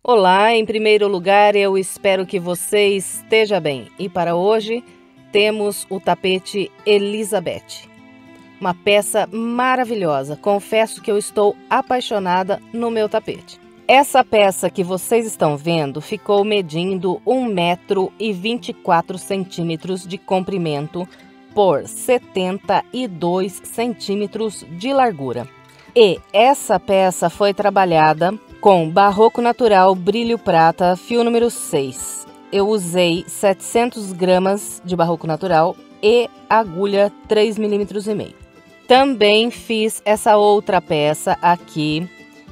Olá, em primeiro lugar, eu espero que você esteja bem. E para hoje, temos o tapete Elizabeth. Uma peça maravilhosa. Confesso que eu estou apaixonada no meu tapete. Essa peça que vocês estão vendo ficou medindo 1,24 m de comprimento por 72 centímetros de largura. E essa peça foi trabalhada com barroco natural brilho prata, fio número 6. Eu usei 700 gramas de barroco natural e agulha 3,5 mm. Também fiz essa outra peça aqui,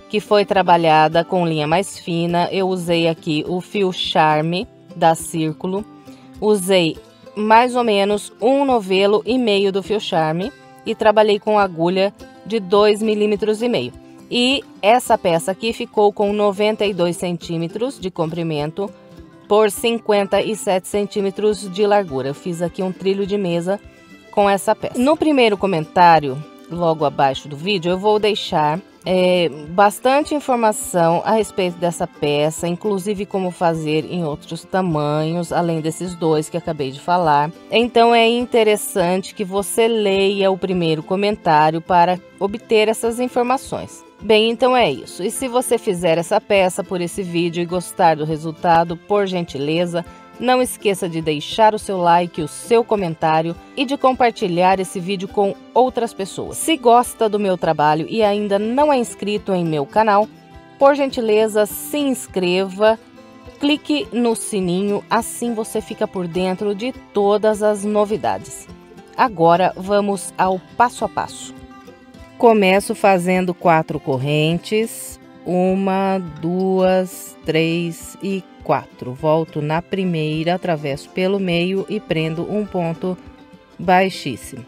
que foi trabalhada com linha mais fina. Eu usei aqui o fio Charme da Círculo. Usei mais ou menos 1,5 novelo do fio Charme e trabalhei com agulha de 2,5 mm. E essa peça aqui ficou com 92 centímetros de comprimento por 57 centímetros de largura. Eu fiz aqui um trilho de mesa com essa peça. No primeiro comentário, logo abaixo do vídeo, eu vou deixar bastante informação a respeito dessa peça, inclusive como fazer em outros tamanhos, além desses dois que acabei de falar. Então é interessante que você leia o primeiro comentário para obter essas informações. Bem, então é isso. E se você fizer essa peça por esse vídeo e gostar do resultado, por gentileza, não esqueça de deixar o seu like, o seu comentário e de compartilhar esse vídeo com outras pessoas. Se gosta do meu trabalho e ainda não é inscrito em meu canal, por gentileza, se inscreva, clique no sininho, assim você fica por dentro de todas as novidades. Agora vamos ao passo a passo. Começo fazendo 4 correntes, 1, 2, 3 e 4. Volto na primeira, atravesso pelo meio e prendo um ponto baixíssimo.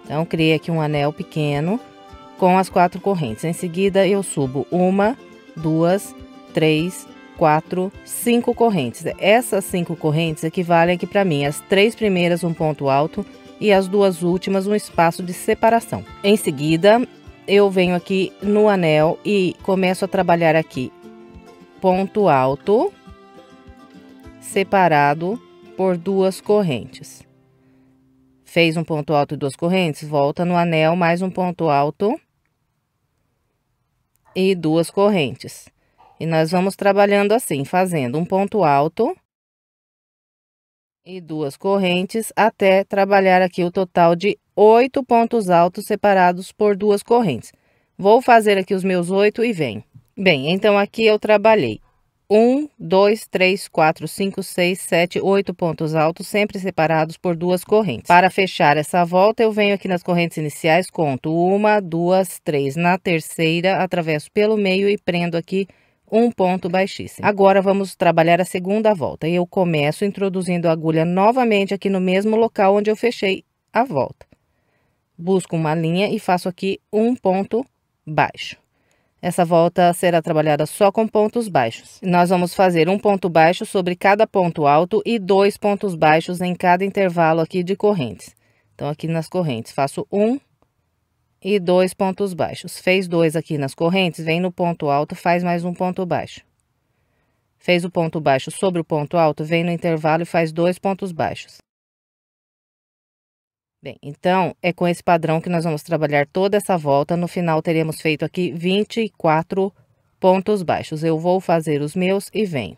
Então, criei aqui um anel pequeno com as 4 correntes. Em seguida, eu subo 1, 2, 3, 4, 5 correntes. Essas 5 correntes equivalem aqui para mim as 3 primeiras um ponto alto e as 2 últimas um espaço de separação. Em seguida, eu venho aqui no anel e começo a trabalhar aqui ponto alto separado por 2 correntes. Fez um ponto alto e 2 correntes, volta no anel, mais um ponto alto e 2 correntes. E nós vamos trabalhando assim, fazendo um ponto alto e 2 correntes até trabalhar aqui o total de 8 pontos altos separados por 2 correntes. Vou fazer aqui os meus 8 e venho. Bem, então aqui eu trabalhei 1, 2, 3, 4, 5, 6, 7, 8 pontos altos, sempre separados por 2 correntes. Para fechar essa volta, eu venho aqui nas correntes iniciais, conto 1, 2, 3. Na terceira, atravesso pelo meio e prendo aqui um ponto baixíssimo. Agora, vamos trabalhar a segunda volta. Eu começo introduzindo a agulha novamente aqui no mesmo local onde eu fechei a volta. Busco uma linha e faço aqui um ponto baixo. Essa volta será trabalhada só com pontos baixos. Nós vamos fazer um ponto baixo sobre cada ponto alto e 2 pontos baixos em cada intervalo aqui de correntes. Então, aqui nas correntes, faço 1 e 2 pontos baixos. Fez 2 aqui nas correntes, vem no ponto alto, faz mais um ponto baixo. Fez o ponto baixo sobre o ponto alto, vem no intervalo e faz 2 pontos baixos. Bem, então, é com esse padrão que nós vamos trabalhar toda essa volta. No final, teremos feito aqui 24 pontos baixos. Eu vou fazer os meus e venho.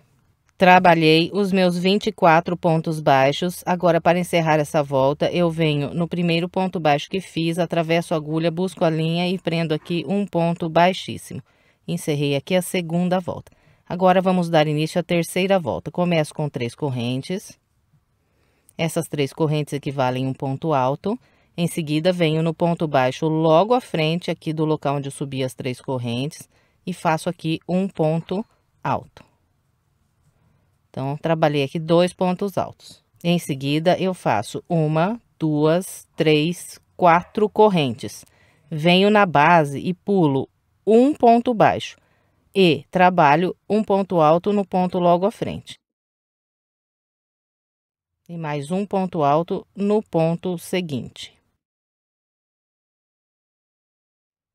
Trabalhei os meus 24 pontos baixos. Agora, para encerrar essa volta, eu venho no primeiro ponto baixo que fiz, atravesso a agulha, busco a linha e prendo aqui um ponto baixíssimo. Encerrei aqui a segunda volta. Agora, vamos dar início à terceira volta. Começo com 3 correntes. Essas 3 correntes equivalem a um ponto alto. Em seguida, venho no ponto baixo logo à frente aqui do local onde eu subi as 3 correntes e faço aqui um ponto alto. Então, trabalhei aqui 2 pontos altos. Em seguida, eu faço 1, 2, 3, 4 correntes. Venho na base e pulo um ponto baixo e trabalho um ponto alto no ponto logo à frente. E mais um ponto alto no ponto seguinte.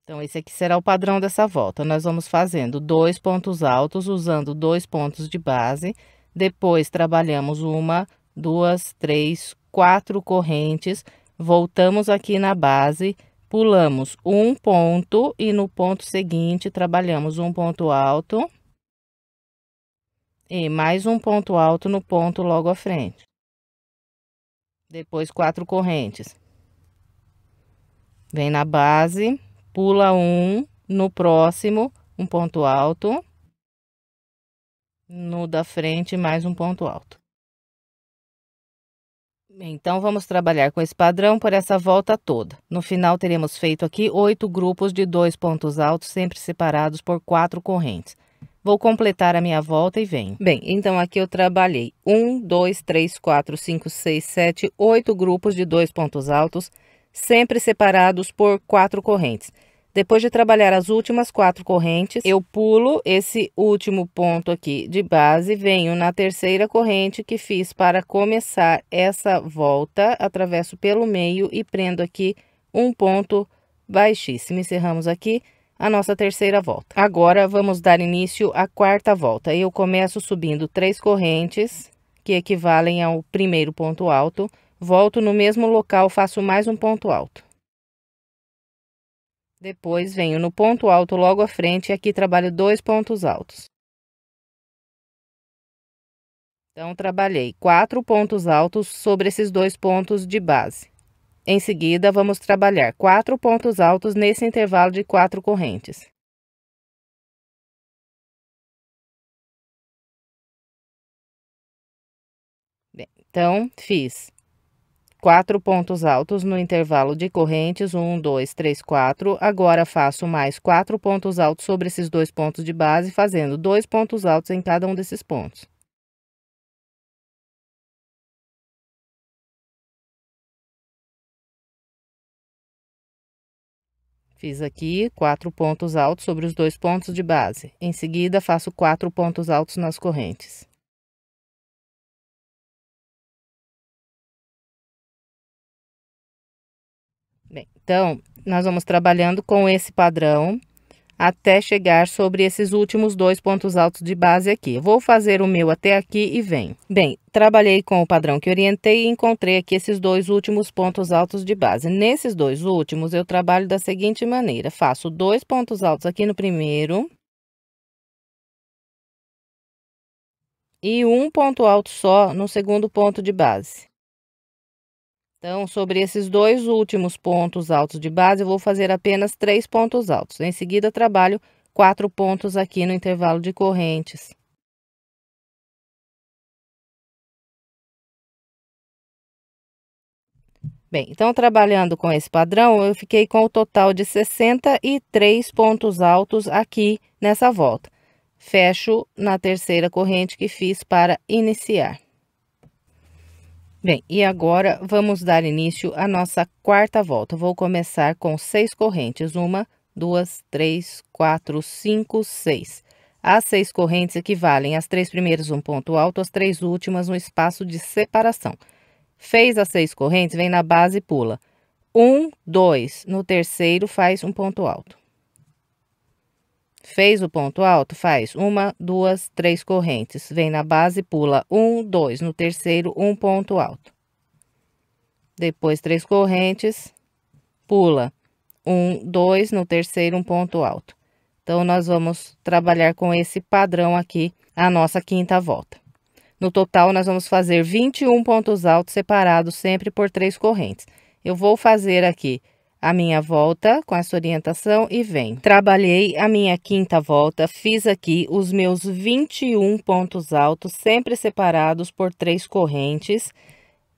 Então, esse aqui será o padrão dessa volta. Nós vamos fazendo 2 pontos altos, usando 2 pontos de base. Depois, trabalhamos 1, 2, 3, 4 correntes. Voltamos aqui na base, pulamos um ponto e no ponto seguinte, trabalhamos um ponto alto. E mais um ponto alto no ponto logo à frente. Depois, 4 correntes. Vem na base, pula um, no próximo, um ponto alto. No da frente, mais um ponto alto. Então, vamos trabalhar com esse padrão por essa volta toda. No final, teremos feito aqui 8 grupos de 2 pontos altos, sempre separados por 4 correntes. Vou completar a minha volta e venho. Bem, então aqui eu trabalhei 1, 2, 3, 4, 5, 6, 7, 8 grupos de 2 pontos altos, sempre separados por 4 correntes. Depois de trabalhar as últimas 4 correntes, eu pulo esse último ponto aqui de base, venho na terceira corrente que fiz para começar essa volta, atravesso pelo meio e prendo aqui um ponto baixíssimo. Encerramos aqui a nossa terceira volta. Agora, vamos dar início à quarta volta. Eu começo subindo 3 correntes, que equivalem ao primeiro ponto alto. Volto no mesmo local, faço mais um ponto alto. Depois, venho no ponto alto logo à frente e aqui trabalho 2 pontos altos. Então, trabalhei 4 pontos altos sobre esses 2 pontos de base. Em seguida, vamos trabalhar 4 pontos altos nesse intervalo de 4 correntes. Bem, então, fiz 4 pontos altos no intervalo de correntes, 1, 2, 3, 4. Agora, faço mais 4 pontos altos sobre esses 2 pontos de base, fazendo 2 pontos altos em cada um desses pontos. Fiz aqui 4 pontos altos sobre os 2 pontos de base. Em seguida, faço 4 pontos altos nas correntes. Bem, então, nós vamos trabalhando com esse padrão até chegar sobre esses últimos 2 pontos altos de base aqui. Eu vou fazer o meu até aqui e venho. Bem, trabalhei com o padrão que orientei e encontrei aqui esses 2 últimos pontos altos de base. Nesses 2 últimos, eu trabalho da seguinte maneira. Faço 2 pontos altos aqui no primeiro. E um ponto alto só no segundo ponto de base. Então, sobre esses 2 últimos pontos altos de base, eu vou fazer apenas 3 pontos altos. Em seguida, trabalho 4 pontos aqui no intervalo de correntes. Bem, então, trabalhando com esse padrão, eu fiquei com o total de 63 pontos altos aqui nessa volta. Fecho na terceira corrente que fiz para iniciar. Bem, e agora vamos dar início à nossa quarta volta. Vou começar com 6 correntes. 1, 2, 3, 4, 5, 6. As 6 correntes equivalem às 3 primeiras um ponto alto, as 3 últimas um espaço de separação. Fez as 6 correntes, vem na base e pula. 1, 2. No terceiro, faz um ponto alto. Fez o ponto alto, faz 1, 2, 3 correntes. Vem na base, pula 1, 2. No terceiro, um ponto alto. Depois, 3 correntes, pula 1, 2. No terceiro, um ponto alto. Então, nós vamos trabalhar com esse padrão aqui, a nossa quinta volta. No total, nós vamos fazer 21 pontos altos separados sempre por 3 correntes. Eu vou fazer aqui a minha volta com essa orientação e vem. Trabalhei a minha quinta volta, fiz aqui os meus 21 pontos altos, sempre separados por 3 correntes.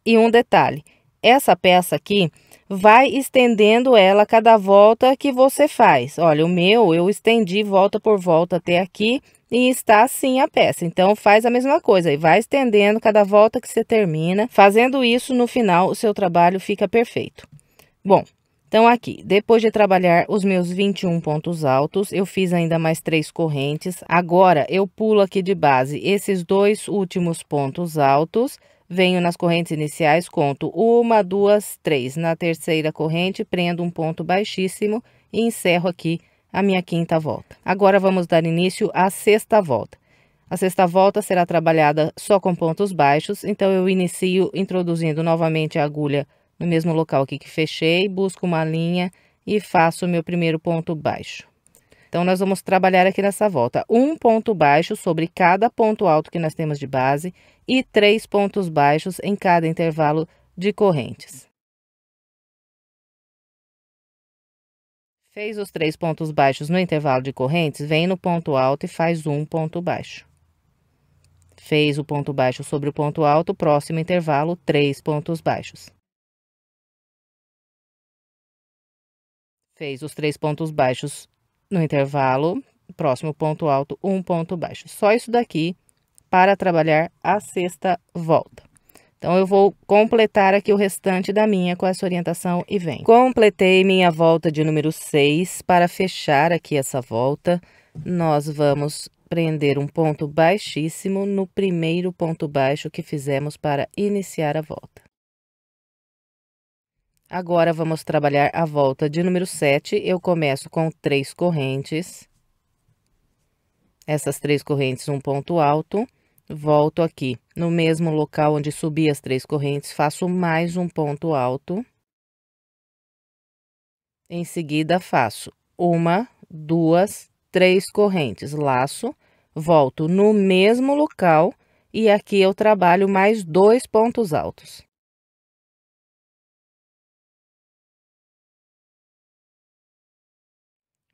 E um detalhe, essa peça aqui, vai estendendo ela cada volta que você faz. Olha, o meu, eu estendi volta por volta até aqui e está assim a peça. Então, faz a mesma coisa e vai estendendo cada volta que você termina. Fazendo isso, no final, o seu trabalho fica perfeito. Bom, então, aqui, depois de trabalhar os meus 21 pontos altos, eu fiz ainda mais 3 correntes. Agora, eu pulo aqui de base esses 2 últimos pontos altos, venho nas correntes iniciais, conto 1, 2, 3. Na terceira corrente, prendo um ponto baixíssimo e encerro aqui a minha quinta volta. Agora vamos dar início à sexta volta. A sexta volta será trabalhada só com pontos baixos, então eu inicio introduzindo novamente a agulha no mesmo local aqui que fechei, busco uma linha e faço o meu primeiro ponto baixo. Então, nós vamos trabalhar aqui nessa volta um ponto baixo sobre cada ponto alto que nós temos de base e 3 pontos baixos em cada intervalo de correntes. Fez os 3 pontos baixos no intervalo de correntes, vem no ponto alto e faz um ponto baixo. Fez o ponto baixo sobre o ponto alto, próximo intervalo, 3 pontos baixos. Fez os 3 pontos baixos no intervalo, próximo ponto alto, um ponto baixo. Só isso daqui para trabalhar a sexta volta. Então, eu vou completar aqui o restante da minha com essa orientação e vem. Completei minha volta de número 6. Para fechar aqui essa volta, nós vamos prender um ponto baixíssimo no primeiro ponto baixo que fizemos para iniciar a volta. Agora, vamos trabalhar a volta de número 7. Eu começo com 3 correntes. Essas 3 correntes, um ponto alto. Volto aqui no mesmo local onde subi as 3 correntes, faço mais um ponto alto. Em seguida, faço 1, 2, 3 correntes, laço, volto no mesmo local e aqui eu trabalho mais 2 pontos altos.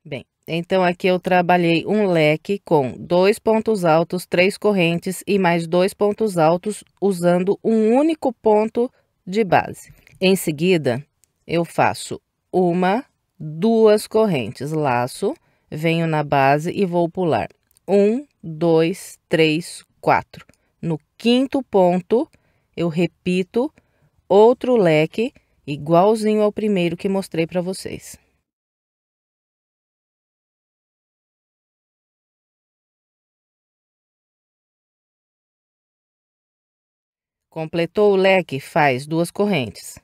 Bem, então aqui eu trabalhei um leque com 2 pontos altos, 3 correntes e mais 2 pontos altos usando um único ponto de base. Em seguida, eu faço 1, 2 correntes, laço, venho na base e vou pular 1, 2, 3, 4. No quinto ponto, eu repito outro leque igualzinho ao primeiro que mostrei para vocês. Completou o leque, faz 2 correntes.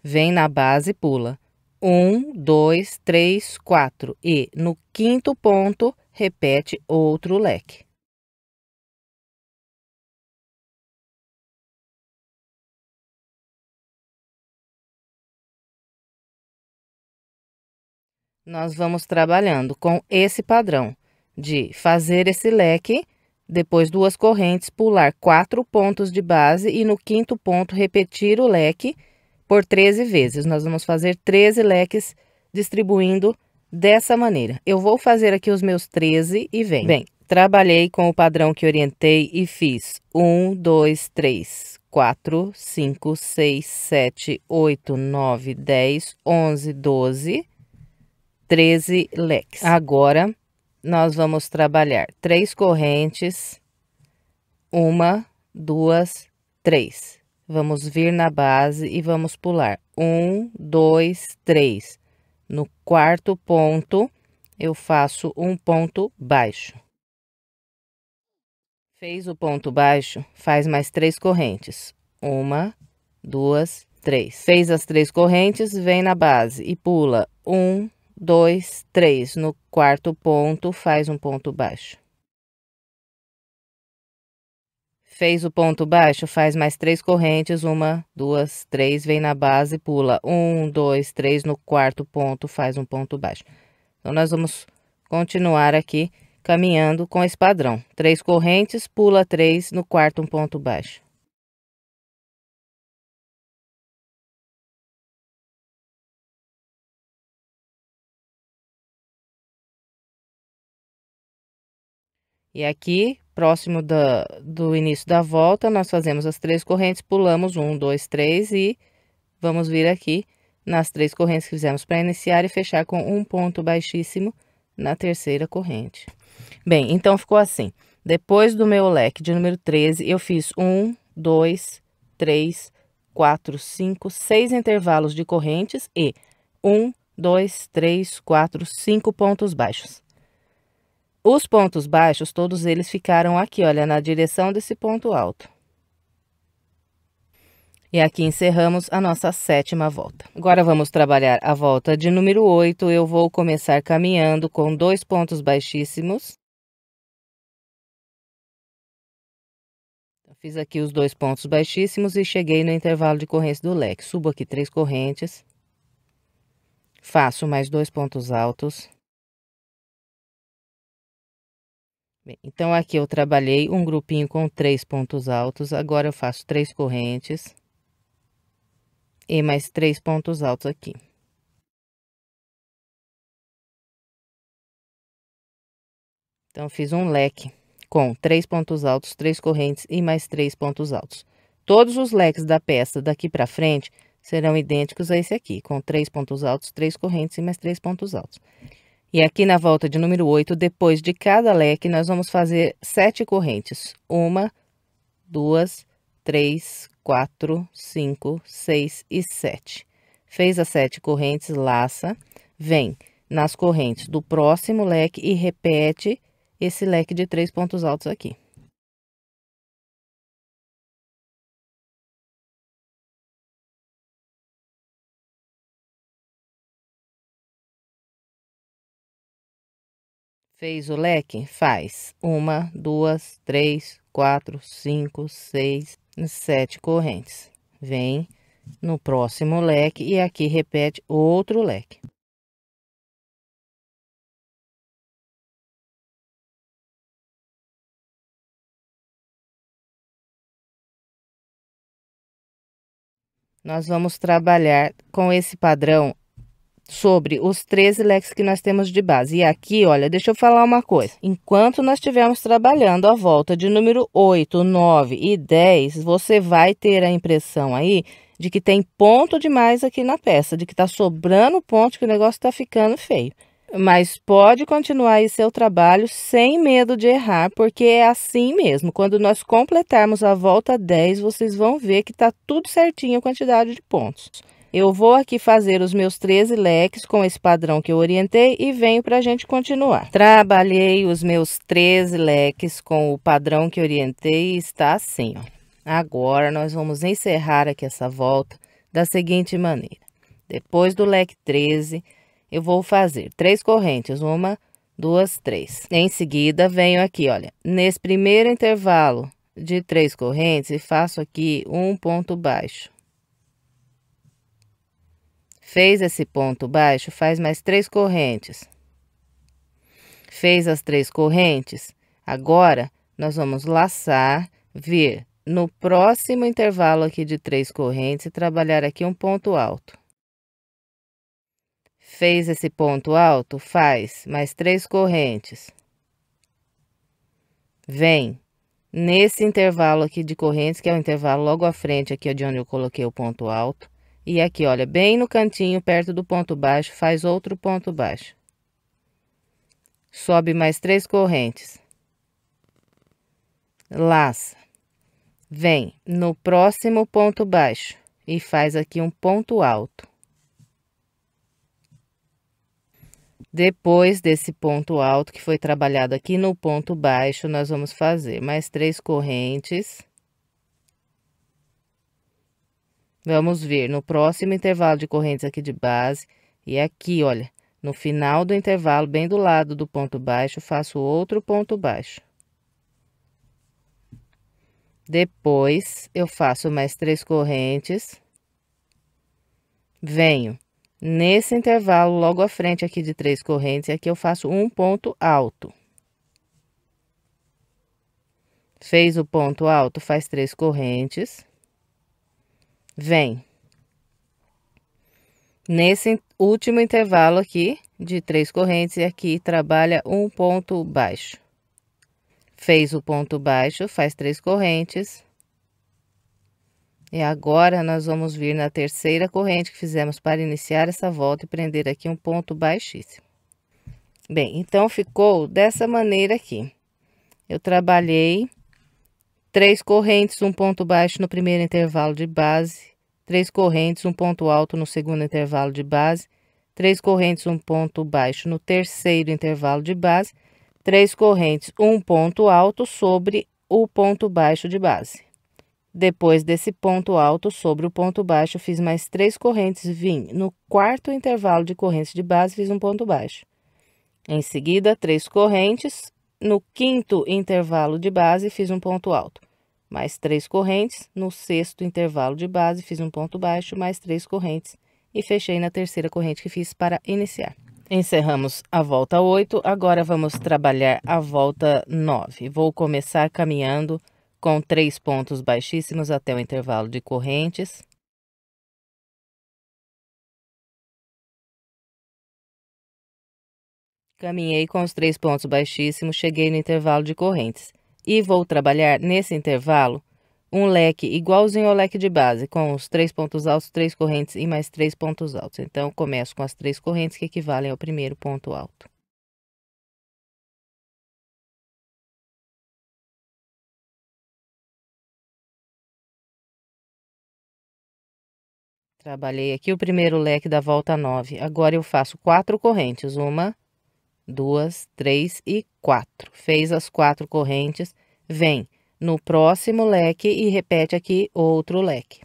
Vem na base e pula 1, 2, 3, 4 e no quinto ponto repete outro leque. Nós vamos trabalhando com esse padrão de fazer esse leque, depois 2 correntes, pular 4 pontos de base e no quinto ponto repetir o leque por 13 vezes. Nós vamos fazer 13 leques distribuindo dessa maneira. Eu vou fazer aqui os meus 13 e vem. Bem, trabalhei com o padrão que orientei e fiz 1, 2, 3, 4, 5, 6, 7, 8, 9, 10, 11, 12, 13 leques. Agora, nós vamos trabalhar 3 correntes, 1, 2, 3. Vamos vir na base e vamos pular 1, 2, 3. No quarto ponto, eu faço um ponto baixo. Fez o ponto baixo, faz mais 3 correntes. 1, 2, 3. Fez as 3 correntes, vem na base e pula 1, 2, 3. No quarto ponto, faz um ponto baixo. Fez o ponto baixo, faz mais 3 correntes, 1, 2, 3, vem na base, pula 1, 2, 3, no quarto ponto, faz um ponto baixo. Então, nós vamos continuar aqui caminhando com esse padrão. 3 correntes, pula 3, no quarto um ponto baixo. E aqui, próximo do início da volta, nós fazemos as 3 correntes, pulamos 1, 2, 3 e vamos vir aqui nas 3 correntes que fizemos para iniciar e fechar com um ponto baixíssimo na terceira corrente. Bem, então ficou assim. Depois do meu leque de número 13, eu fiz 1, 2, 3, 4, 5, 6 intervalos de correntes e 1, 2, 3, 4, 5 pontos baixos. Os pontos baixos, todos eles ficaram aqui, olha, na direção desse ponto alto. E aqui encerramos a nossa 7ª volta. Agora vamos trabalhar a volta de número 8. Eu vou começar caminhando com 2 pontos baixíssimos. Fiz aqui os 2 pontos baixíssimos e cheguei no intervalo de correntes do leque. Subo aqui 3 correntes. Faço mais 2 pontos altos. Bem, então aqui eu trabalhei um grupinho com 3 pontos altos. Agora eu faço 3 correntes. E mais 3 pontos altos aqui. Então, fiz um leque com 3 pontos altos, 3 correntes e mais 3 pontos altos. Todos os leques da peça daqui para frente serão idênticos a esse aqui, com 3 pontos altos, 3 correntes e mais 3 pontos altos. E aqui na volta de número 8, depois de cada leque, nós vamos fazer 7 correntes. 1, 2, 3, 4, 5, 6 e 7. Fez as 7 correntes, laça, vem nas correntes do próximo leque e repete esse leque de 3 pontos altos aqui. Fez o leque? Faz 1, 2, 3, 4, 5, 6, 7 correntes. Vem no próximo leque e aqui repete outro leque. Nós vamos trabalhar com esse padrão sobre os 13 leques que nós temos de base. E aqui, olha, deixa eu falar uma coisa. Enquanto nós estivermos trabalhando a volta de número 8, 9 e 10, você vai ter a impressão aí de que tem ponto demais aqui na peça, de que tá sobrando ponto, que o negócio tá ficando feio. Mas pode continuar aí seu trabalho sem medo de errar, porque é assim mesmo. Quando nós completarmos a volta 10, vocês vão ver que tá tudo certinho a quantidade de pontos. Eu vou aqui fazer os meus 13 leques com esse padrão que eu orientei e venho para a gente continuar. Trabalhei os meus 13 leques com o padrão que orientei e está assim, ó. Agora, nós vamos encerrar aqui essa volta da seguinte maneira. Depois do leque 13, eu vou fazer 3 correntes, 1, 2, 3. Em seguida, venho aqui, olha, nesse primeiro intervalo de 3 correntes e faço aqui um ponto baixo. Fez esse ponto baixo, faz mais 3 correntes. Fez as 3 correntes, agora nós vamos laçar, vir no próximo intervalo aqui de 3 correntes e trabalhar aqui um ponto alto. Fez esse ponto alto, faz mais 3 correntes. Vem nesse intervalo aqui de correntes, que é o intervalo logo à frente aqui de onde eu coloquei o ponto alto. E aqui, olha, bem no cantinho, perto do ponto baixo, faz outro ponto baixo. Sobe mais 3 correntes. Laça. Vem no próximo ponto baixo e faz aqui um ponto alto. Depois desse ponto alto que foi trabalhado aqui no ponto baixo, nós vamos fazer mais 3 correntes. Vamos ver no próximo intervalo de correntes aqui de base. E aqui, olha, no final do intervalo, bem do lado do ponto baixo, faço outro ponto baixo. Depois, eu faço mais 3 correntes. Venho nesse intervalo, logo à frente aqui de 3 correntes, e aqui eu faço um ponto alto. Fez o ponto alto, faz 3 correntes. Vem nesse último intervalo aqui de 3 correntes e aqui trabalha um ponto baixo. Fez o ponto baixo, faz 3 correntes. E agora nós vamos vir na terceira corrente que fizemos para iniciar essa volta e prender aqui um ponto baixíssimo. Bem, então ficou dessa maneira aqui. Eu trabalhei 3 correntes, um ponto baixo no primeiro intervalo de base, 3 correntes, um ponto alto no segundo intervalo de base, 3 correntes, um ponto baixo no terceiro intervalo de base, 3 correntes, um ponto alto sobre o ponto baixo de base. Depois desse ponto alto, sobre o ponto baixo, fiz mais 3 correntes, vim no quarto intervalo de correntes de base, fiz um ponto baixo. Em seguida, 3 correntes, no quinto intervalo de base, fiz um ponto alto. Mais 3 correntes, no sexto intervalo de base, fiz um ponto baixo, mais 3 correntes e fechei na terceira corrente que fiz para iniciar. Encerramos a volta 8, agora vamos trabalhar a volta 9. Vou começar caminhando com 3 pontos baixíssimos até o intervalo de correntes. Caminhei com os 3 pontos baixíssimos, cheguei no intervalo de correntes. E vou trabalhar nesse intervalo um leque igualzinho ao leque de base, com os 3 pontos altos, 3 correntes e mais 3 pontos altos. Então, começo com as 3 correntes que equivalem ao primeiro ponto alto. Trabalhei aqui o primeiro leque da volta 9. Agora eu faço 4 correntes. 1, 2, 3 e 4. Fez as 4 correntes, vem no próximo leque e repete aqui outro leque.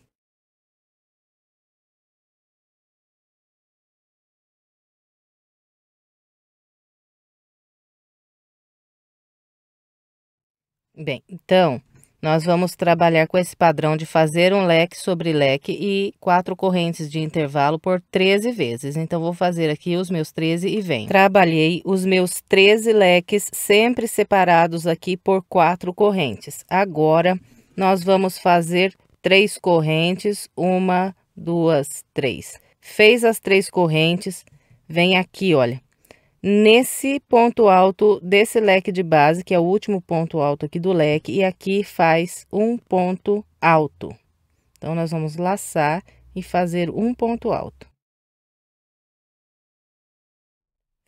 Bem, então, nós vamos trabalhar com esse padrão de fazer um leque sobre leque e 4 correntes de intervalo por 13 vezes. Então, vou fazer aqui os meus 13 e venho. Trabalhei os meus 13 leques sempre separados aqui por 4 correntes. Agora, nós vamos fazer 3 correntes, 1, 2, 3. Fez as 3 correntes, vem aqui, olha. Nesse ponto alto desse leque de base, que é o último ponto alto aqui do leque, e aqui faz um ponto alto. Então, nós vamos laçar e fazer um ponto alto.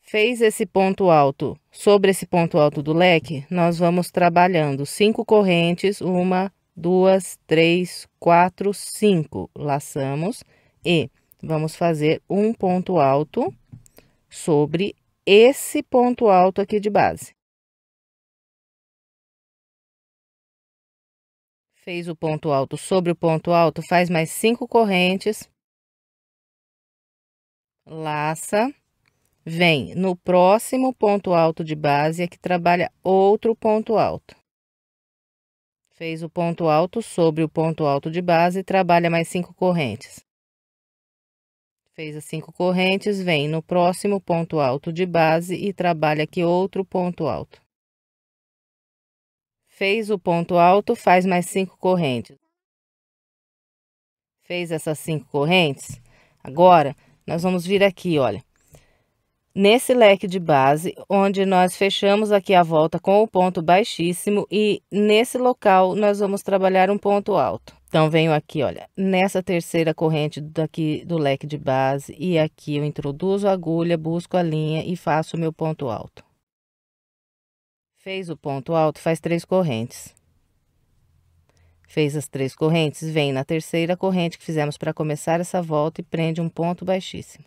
Fez esse ponto alto sobre esse ponto alto do leque, nós vamos trabalhando 5 correntes, 1, 2, 3, 4, 5. Laçamos e vamos fazer um ponto alto sobre esse ponto alto aqui de base. Fez o ponto alto sobre o ponto alto, faz mais 5 correntes. Laça, vem no próximo ponto alto de base, aqui trabalha outro ponto alto. Fez o ponto alto sobre o ponto alto de base, trabalha mais 5 correntes. Fez as 5 correntes, vem no próximo ponto alto de base e trabalha aqui outro ponto alto. Fez o ponto alto, faz mais 5 correntes. Fez essas 5 correntes, agora nós vamos vir aqui, olha. Nesse leque de base, onde nós fechamos aqui a volta com o ponto baixíssimo e nesse local nós vamos trabalhar um ponto alto. Então, venho aqui, olha, nessa terceira corrente daqui do leque de base e aqui eu introduzo a agulha, busco a linha e faço o meu ponto alto. Fez o ponto alto, faz 3 correntes. Fez as 3 correntes, vem na terceira corrente que fizemos para começar essa volta e prende um ponto baixíssimo.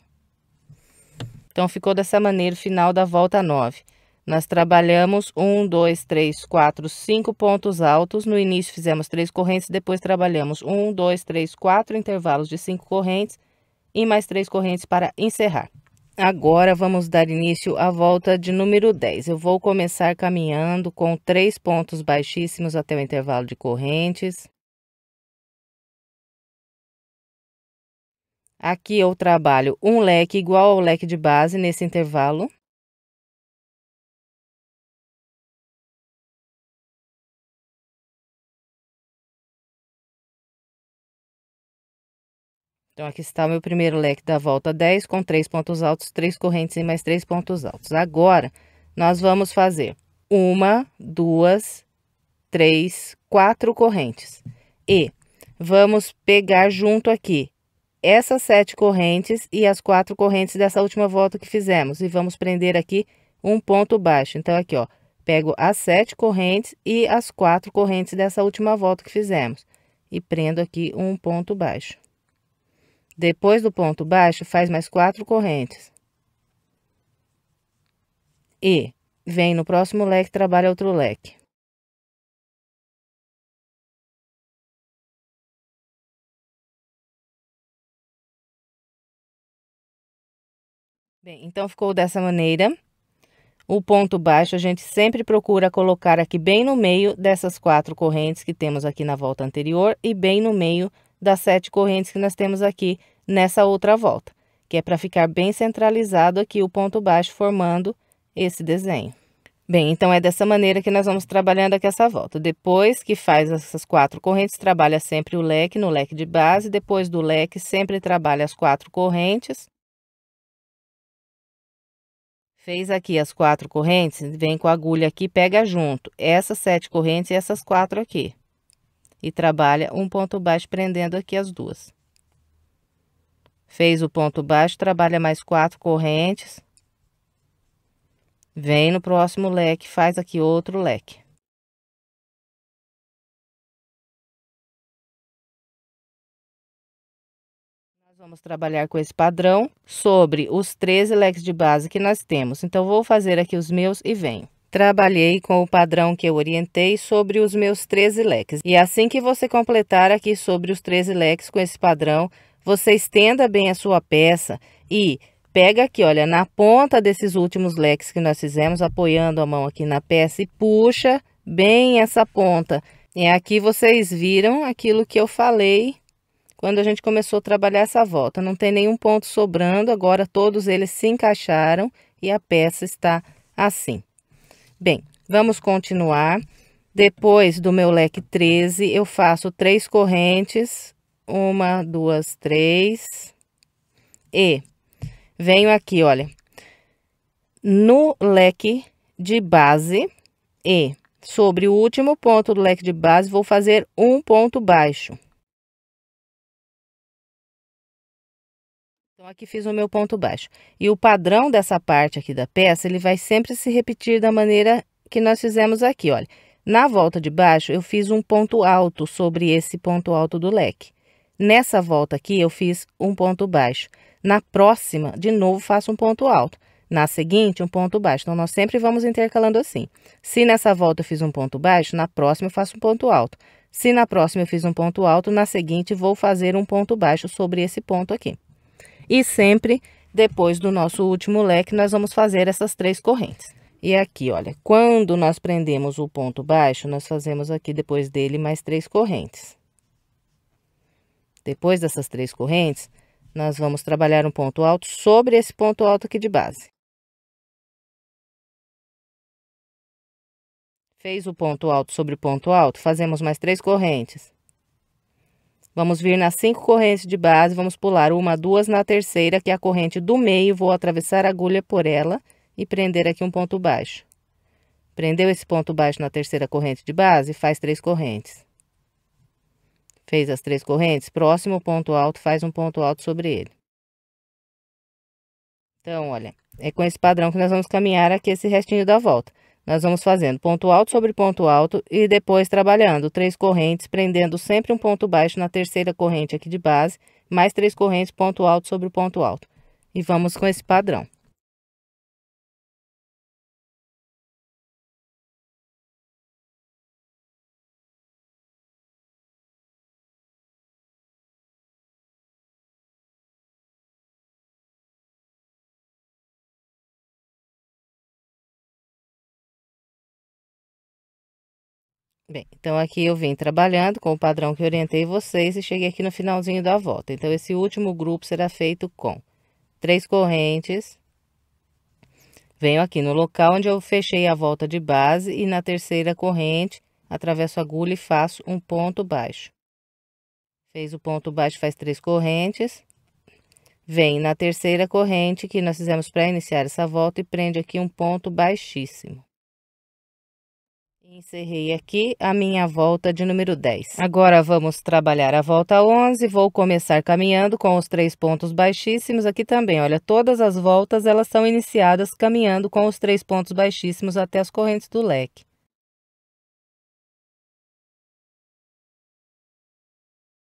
Então, ficou dessa maneira o final da volta 9. Nós trabalhamos 1, 2, 3, 4, 5 pontos altos. No início fizemos 3 correntes, depois trabalhamos 1, 2, 3, 4 intervalos de 5 correntes e mais 3 correntes para encerrar. Agora, vamos dar início à volta de número 10. Eu vou começar caminhando com 3 pontos baixíssimos até o intervalo de correntes. Aqui eu trabalho um leque igual ao leque de base nesse intervalo. Então, aqui está o meu primeiro leque da volta 10, com 3 pontos altos, 3 correntes e mais 3 pontos altos. Agora, nós vamos fazer 1, 2, 3, 4 correntes. E vamos pegar junto aqui essas 7 correntes e as 4 correntes dessa última volta que fizemos. E vamos prender aqui um ponto baixo. Então, aqui, ó, pego as 7 correntes e as 4 correntes dessa última volta que fizemos. E prendo aqui um ponto baixo. Depois do ponto baixo, faz mais 4 correntes. E vem no próximo leque, trabalha outro leque. Bem, então ficou dessa maneira. O ponto baixo a gente sempre procura colocar aqui bem no meio dessas 4 correntes que temos aqui na volta anterior e bem no meio das 7 correntes que nós temos aqui nessa outra volta, que é para ficar bem centralizado aqui o ponto baixo formando esse desenho. Bem, então é dessa maneira que nós vamos trabalhando aqui essa volta. Depois que faz essas 4 correntes, trabalha sempre o leque no leque de base, depois do leque sempre trabalha as 4 correntes. Fez aqui as 4 correntes, vem com a agulha aqui, pega junto essas 7 correntes e essas 4 aqui. E trabalha um ponto baixo prendendo aqui as duas. Fez o ponto baixo, trabalha mais 4 correntes. Vem no próximo leque, faz aqui outro leque. Nós vamos trabalhar com esse padrão sobre os 13 leques de base que nós temos. Então, vou fazer aqui os meus e venho. Trabalhei com o padrão que eu orientei sobre os meus 13 leques. E assim que você completar aqui sobre os 13 leques com esse padrão, você estenda bem a sua peça e pega aqui, olha, na ponta desses últimos leques que nós fizemos, apoiando a mão aqui na peça e puxa bem essa ponta. E aqui vocês viram aquilo que eu falei quando a gente começou a trabalhar essa volta. Não tem nenhum ponto sobrando, agora todos eles se encaixaram e a peça está assim. Bem, vamos continuar. Depois do meu leque 13, eu faço 3 correntes, 1, 2, 3, e venho aqui, olha, no leque de base e sobre o último ponto do leque de base, vou fazer um ponto baixo. Então, aqui fiz o meu ponto baixo. E o padrão dessa parte aqui da peça, ele vai sempre se repetir da maneira que nós fizemos aqui, olha. Na volta de baixo, eu fiz um ponto alto sobre esse ponto alto do leque. Nessa volta aqui, eu fiz um ponto baixo. Na próxima, de novo, faço um ponto alto. Na seguinte, um ponto baixo. Então, nós sempre vamos intercalando assim. Se nessa volta eu fiz um ponto baixo, na próxima eu faço um ponto alto. Se na próxima eu fiz um ponto alto, na seguinte vou fazer um ponto baixo sobre esse ponto aqui. E sempre, depois do nosso último leque, nós vamos fazer essas 3 correntes. E aqui, olha, quando nós prendemos o ponto baixo, nós fazemos aqui depois dele mais 3 correntes. Depois dessas 3 correntes, nós vamos trabalhar um ponto alto sobre esse ponto alto aqui de base. Fez o ponto alto sobre o ponto alto, fazemos mais 3 correntes. Vamos vir nas 5 correntes de base, vamos pular 1, 2 na terceira, que é a corrente do meio, vou atravessar a agulha por ela e prender aqui um ponto baixo. Prendeu esse ponto baixo na terceira corrente de base, faz 3 correntes. Fez as 3 correntes, próximo ponto alto, faz um ponto alto sobre ele. Então, olha, é com esse padrão que nós vamos caminhar aqui esse restinho da volta. Nós vamos fazendo ponto alto sobre ponto alto e depois trabalhando 3 correntes, prendendo sempre um ponto baixo na terceira corrente aqui de base, mais 3 correntes, ponto alto sobre ponto alto. E vamos com esse padrão. Bem, então aqui eu vim trabalhando com o padrão que orientei vocês e cheguei aqui no finalzinho da volta. Então, esse último grupo será feito com 3 correntes. Venho aqui no local onde eu fechei a volta de base e na terceira corrente, atravesso a agulha e faço um ponto baixo. Fez o ponto baixo, faz 3 correntes. Vem na terceira corrente que nós fizemos para iniciar essa volta e prende aqui um ponto baixíssimo. Encerrei aqui a minha volta de número 10. Agora, vamos trabalhar a volta 11. Vou começar caminhando com os 3 pontos baixíssimos aqui também. Olha, todas as voltas, elas são iniciadas caminhando com os 3 pontos baixíssimos até as correntes do leque.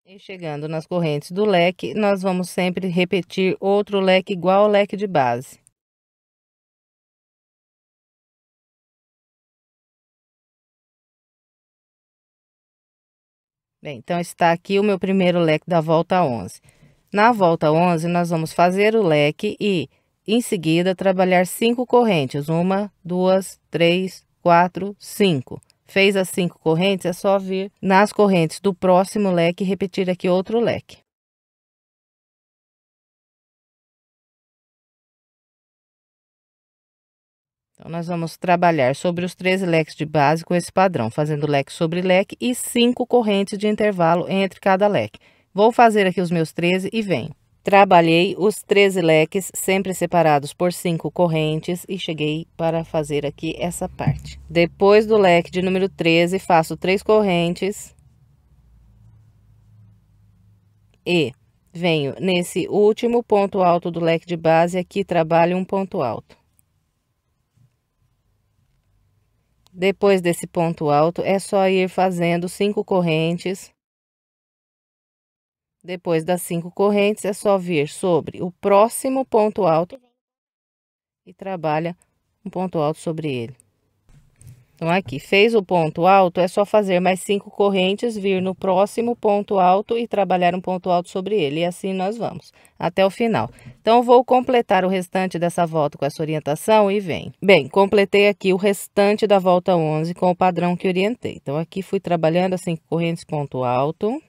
E chegando nas correntes do leque, nós vamos sempre repetir outro leque igual ao leque de base. Bem, então está aqui o meu primeiro leque da volta 11. Na volta 11, nós vamos fazer o leque e em seguida, trabalhar 5 correntes. 1, 2, 3, 4, 5. Fez as 5 correntes, é só vir nas correntes do próximo leque e repetir aqui outro leque. Então, nós vamos trabalhar sobre os 13 leques de base com esse padrão, fazendo leque sobre leque e 5 correntes de intervalo entre cada leque. Vou fazer aqui os meus 13 e venho. Trabalhei os 13 leques, sempre separados por 5 correntes, e cheguei para fazer aqui essa parte. Depois do leque de número 13, faço 3 correntes. E venho nesse último ponto alto do leque de base, aqui trabalho um ponto alto. Depois desse ponto alto, é só ir fazendo 5 correntes. Depois das 5 correntes, é só vir sobre o próximo ponto alto e trabalha um ponto alto sobre ele. Então, aqui, fez o ponto alto, é só fazer mais 5 correntes, vir no próximo ponto alto e trabalhar um ponto alto sobre ele. E assim nós vamos, até o final. Então, vou completar o restante dessa volta com essa orientação e venho. Bem, completei aqui o restante da volta 11 com o padrão que orientei. Então, aqui fui trabalhando as 5 correntes, ponto alto.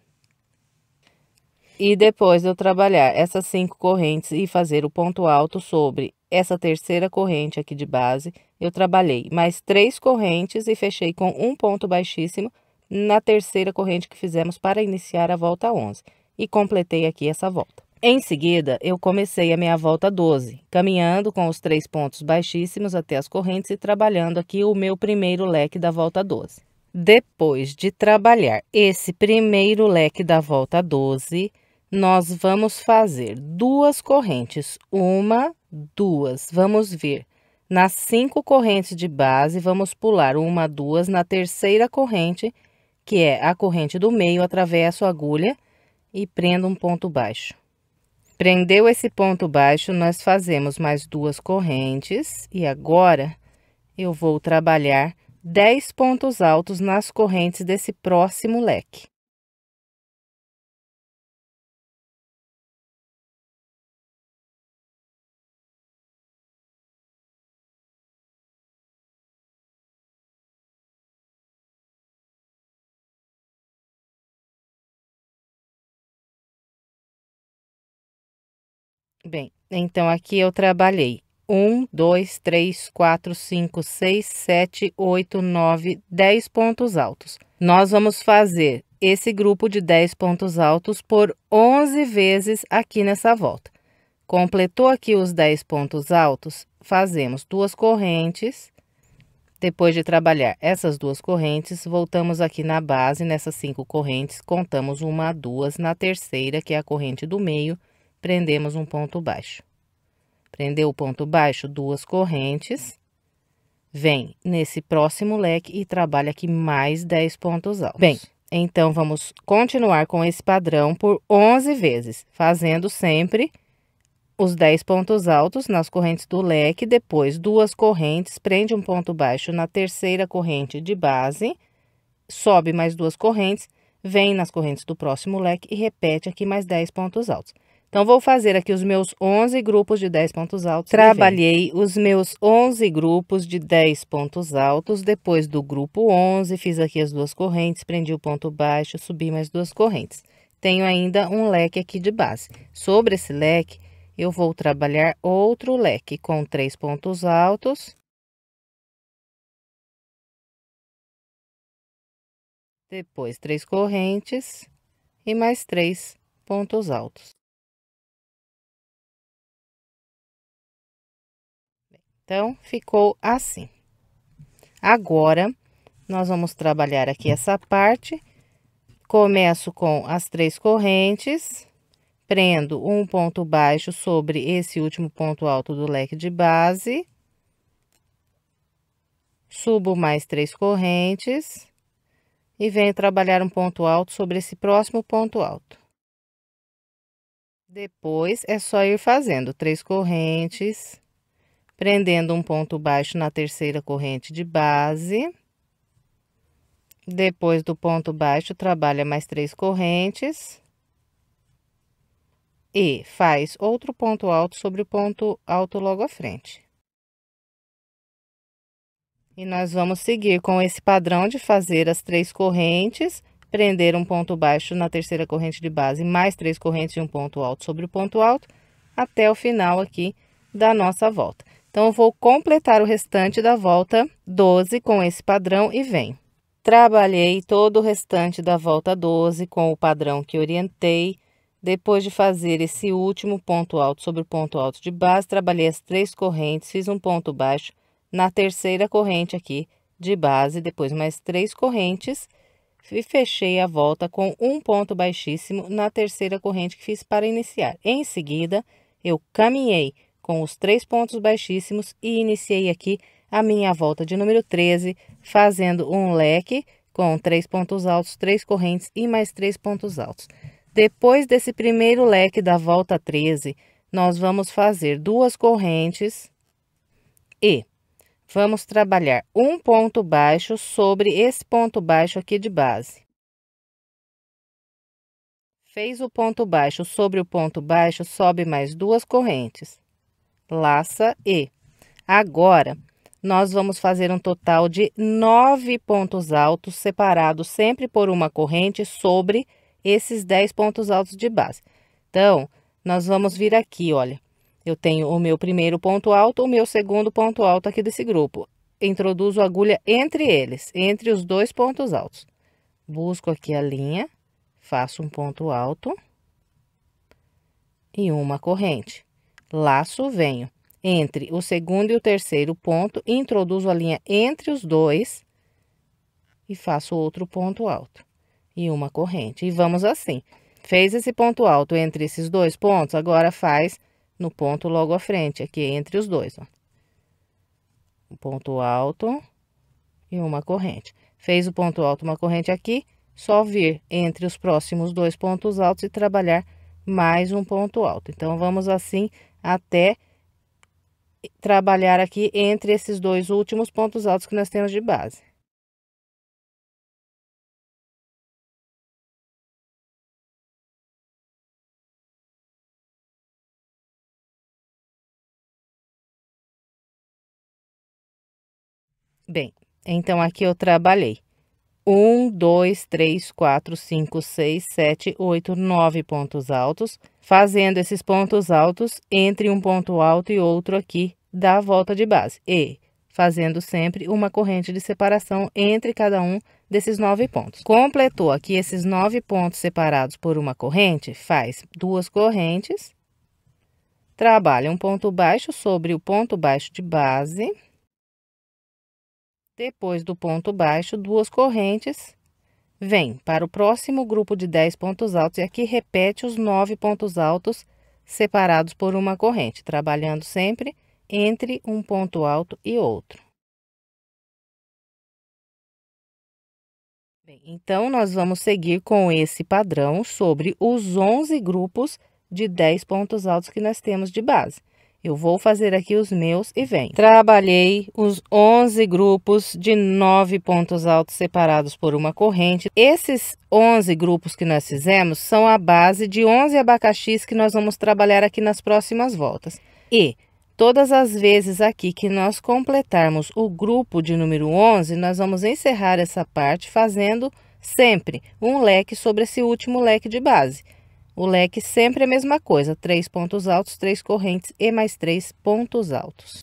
E depois de eu trabalhar essas 5 correntes e fazer o ponto alto sobre essa terceira corrente aqui de base, eu trabalhei mais 3 correntes e fechei com um ponto baixíssimo na terceira corrente que fizemos para iniciar a volta 11. E completei aqui essa volta. Em seguida, eu comecei a minha volta 12, caminhando com os 3 pontos baixíssimos até as correntes e trabalhando aqui o meu primeiro leque da volta 12. Depois de trabalhar esse primeiro leque da volta 12, nós vamos fazer 2 correntes, 1, 2, vamos vir nas 5 correntes de base, vamos pular 1, 2 na terceira corrente, que é a corrente do meio, atravesso a agulha e prendo um ponto baixo. Prendeu esse ponto baixo, nós fazemos mais 2 correntes e agora eu vou trabalhar 10 pontos altos nas correntes desse próximo leque. Bem, então aqui eu trabalhei 1, 2, 3, 4, 5, 6, 7, 8, 9, 10 pontos altos. Nós vamos fazer esse grupo de 10 pontos altos por 11 vezes aqui nessa volta. Completou aqui os 10 pontos altos, fazemos 2 correntes. Depois de trabalhar essas 2 correntes, voltamos aqui na base, nessas 5 correntes, contamos 1, 2, na terceira, que é a corrente do meio, prendemos um ponto baixo. Prendeu o ponto baixo, 2 correntes, vem nesse próximo leque e trabalha aqui mais 10 pontos altos. Bem, então, vamos continuar com esse padrão por 11 vezes, fazendo sempre os 10 pontos altos nas correntes do leque, depois 2 correntes, prende um ponto baixo na terceira corrente de base, sobe mais 2 correntes, vem nas correntes do próximo leque e repete aqui mais 10 pontos altos. Então, vou fazer aqui os meus 11 grupos de 10 pontos altos. Trabalhei os meus 11 grupos de 10 pontos altos. Depois do grupo 11, fiz aqui as 2 correntes, prendi o ponto baixo, subi mais 2 correntes. Tenho ainda um leque aqui de base. Sobre esse leque, eu vou trabalhar outro leque com 3 pontos altos. Depois, 3 correntes e mais 3 pontos altos. Então, ficou assim. Agora, nós vamos trabalhar aqui essa parte. Começo com as 3 correntes, prendo um ponto baixo sobre esse último ponto alto do leque de base. Subo mais 3 correntes e venho trabalhar um ponto alto sobre esse próximo ponto alto. Depois, é só ir fazendo 3 correntes, prendendo um ponto baixo na terceira corrente de base. Depois do ponto baixo, trabalha mais 3 correntes. E faz outro ponto alto sobre o ponto alto logo à frente. E nós vamos seguir com esse padrão de fazer as 3 correntes, prender um ponto baixo na terceira corrente de base, mais 3 correntes e um ponto alto sobre o ponto alto, até o final aqui da nossa volta. Então, eu vou completar o restante da volta 12 com esse padrão e venho. Trabalhei todo o restante da volta 12 com o padrão que orientei. Depois de fazer esse último ponto alto sobre o ponto alto de base, trabalhei as 3 correntes, fiz um ponto baixo na terceira corrente aqui de base, depois mais 3 correntes e fechei a volta com um ponto baixíssimo na terceira corrente que fiz para iniciar. Em seguida, eu caminhei com os 3 pontos baixíssimos e iniciei aqui a minha volta de número 13, fazendo um leque com 3 pontos altos, 3 correntes e mais 3 pontos altos. Depois desse primeiro leque da volta 13, nós vamos fazer 2 correntes e vamos trabalhar um ponto baixo sobre esse ponto baixo aqui de base. Fez o ponto baixo sobre o ponto baixo, sobe mais 2 correntes. Laça e agora nós vamos fazer um total de 9 pontos altos separados sempre por uma corrente sobre esses 10 pontos altos de base. Então, nós vamos vir aqui, olha. Eu tenho o meu primeiro ponto alto, o meu segundo ponto alto aqui desse grupo. Introduzo a agulha entre eles, entre os 2 pontos altos. Busco aqui a linha, faço um ponto alto e uma corrente. Laço, venho entre o segundo e o terceiro ponto, introduzo a linha entre os 2 e faço outro ponto alto e uma corrente. E vamos assim. Fez esse ponto alto entre esses 2 pontos, agora faz no ponto logo à frente, aqui entre os 2, ó. Um ponto alto e uma corrente. Fez o ponto alto, uma corrente aqui, só vir entre os próximos 2 pontos altos e trabalhar mais um ponto alto. Então, vamos assim até trabalhar aqui entre esses 2 últimos pontos altos que nós temos de base. Bem, então aqui eu trabalhei 1, 2, 3, 4, 5, 6, 7, 8, 9 pontos altos, fazendo esses pontos altos entre um ponto alto e outro aqui da volta de base. E fazendo sempre uma corrente de separação entre cada um desses 9 pontos. Completou aqui esses 9 pontos separados por uma corrente, faz 2 correntes, trabalha um ponto baixo sobre o ponto baixo de base. Depois do ponto baixo, 2 correntes, vem para o próximo grupo de 10 pontos altos e aqui repete os 9 pontos altos separados por uma corrente, trabalhando sempre entre um ponto alto e outro. Bem, então, nós vamos seguir com esse padrão sobre os 11 grupos de 10 pontos altos que nós temos de base. Eu vou fazer aqui os meus e venho. Trabalhei os 11 grupos de 9 pontos altos separados por uma corrente. Esses 11 grupos que nós fizemos são a base de 11 abacaxis que nós vamos trabalhar aqui nas próximas voltas. E todas as vezes aqui que nós completarmos o grupo de número 11, nós vamos encerrar essa parte fazendo sempre um leque sobre esse último leque de base. O leque sempre é a mesma coisa, 3 pontos altos, 3 correntes e mais 3 pontos altos.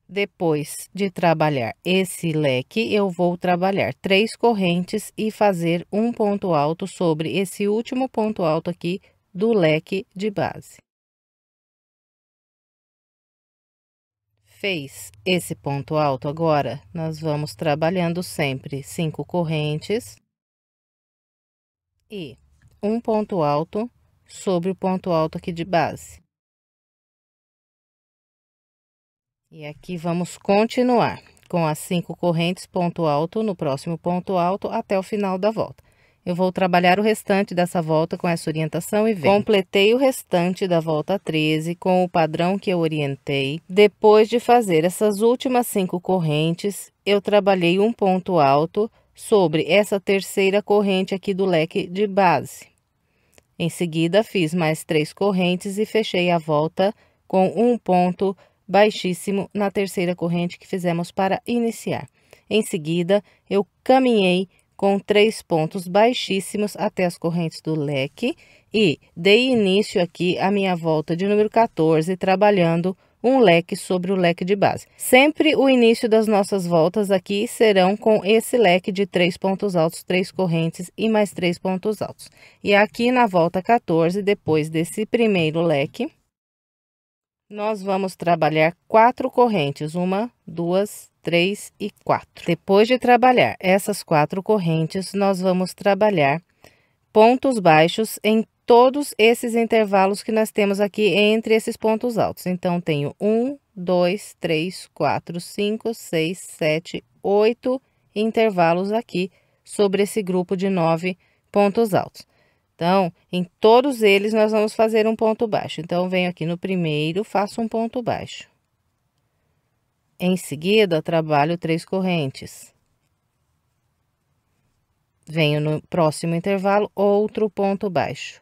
Depois de trabalhar esse leque, eu vou trabalhar 3 correntes e fazer um ponto alto sobre esse último ponto alto aqui do leque de base. Fez esse ponto alto, agora nós vamos trabalhando sempre 5 correntes e um ponto alto sobre o ponto alto aqui de base. E aqui vamos continuar com as 5 correntes, ponto alto no próximo ponto alto até o final da volta. eu vou trabalhar o restante dessa volta com essa orientação e venho. Completei o restante da volta 13 com o padrão que eu orientei. Depois de fazer essas últimas 5 correntes, eu trabalhei um ponto alto sobre essa terceira corrente aqui do leque de base. Em seguida, fiz mais 3 correntes e fechei a volta com um ponto baixíssimo na terceira corrente que fizemos para iniciar. Em seguida, eu caminhei com 3 pontos baixíssimos até as correntes do leque e dei início aqui à minha volta de número 14, trabalhando um leque sobre o leque de base. Sempre o início das nossas voltas aqui serão com esse leque de 3 pontos altos, 3 correntes e mais 3 pontos altos. E aqui na volta 14, depois desse primeiro leque, nós vamos trabalhar 4 correntes, 1, 2, 3 e 4. Depois de trabalhar essas 4 correntes, nós vamos trabalhar pontos baixos em todos esses intervalos que nós temos aqui entre esses pontos altos. Então, tenho 1, 2, 3, 4, 5, 6, 7, 8 intervalos aqui sobre esse grupo de 9 pontos altos. Então, em todos eles, nós vamos fazer um ponto baixo. Então, venho aqui no primeiro, faço um ponto baixo. Em seguida, trabalho 3 correntes. Venho no próximo intervalo, outro ponto baixo.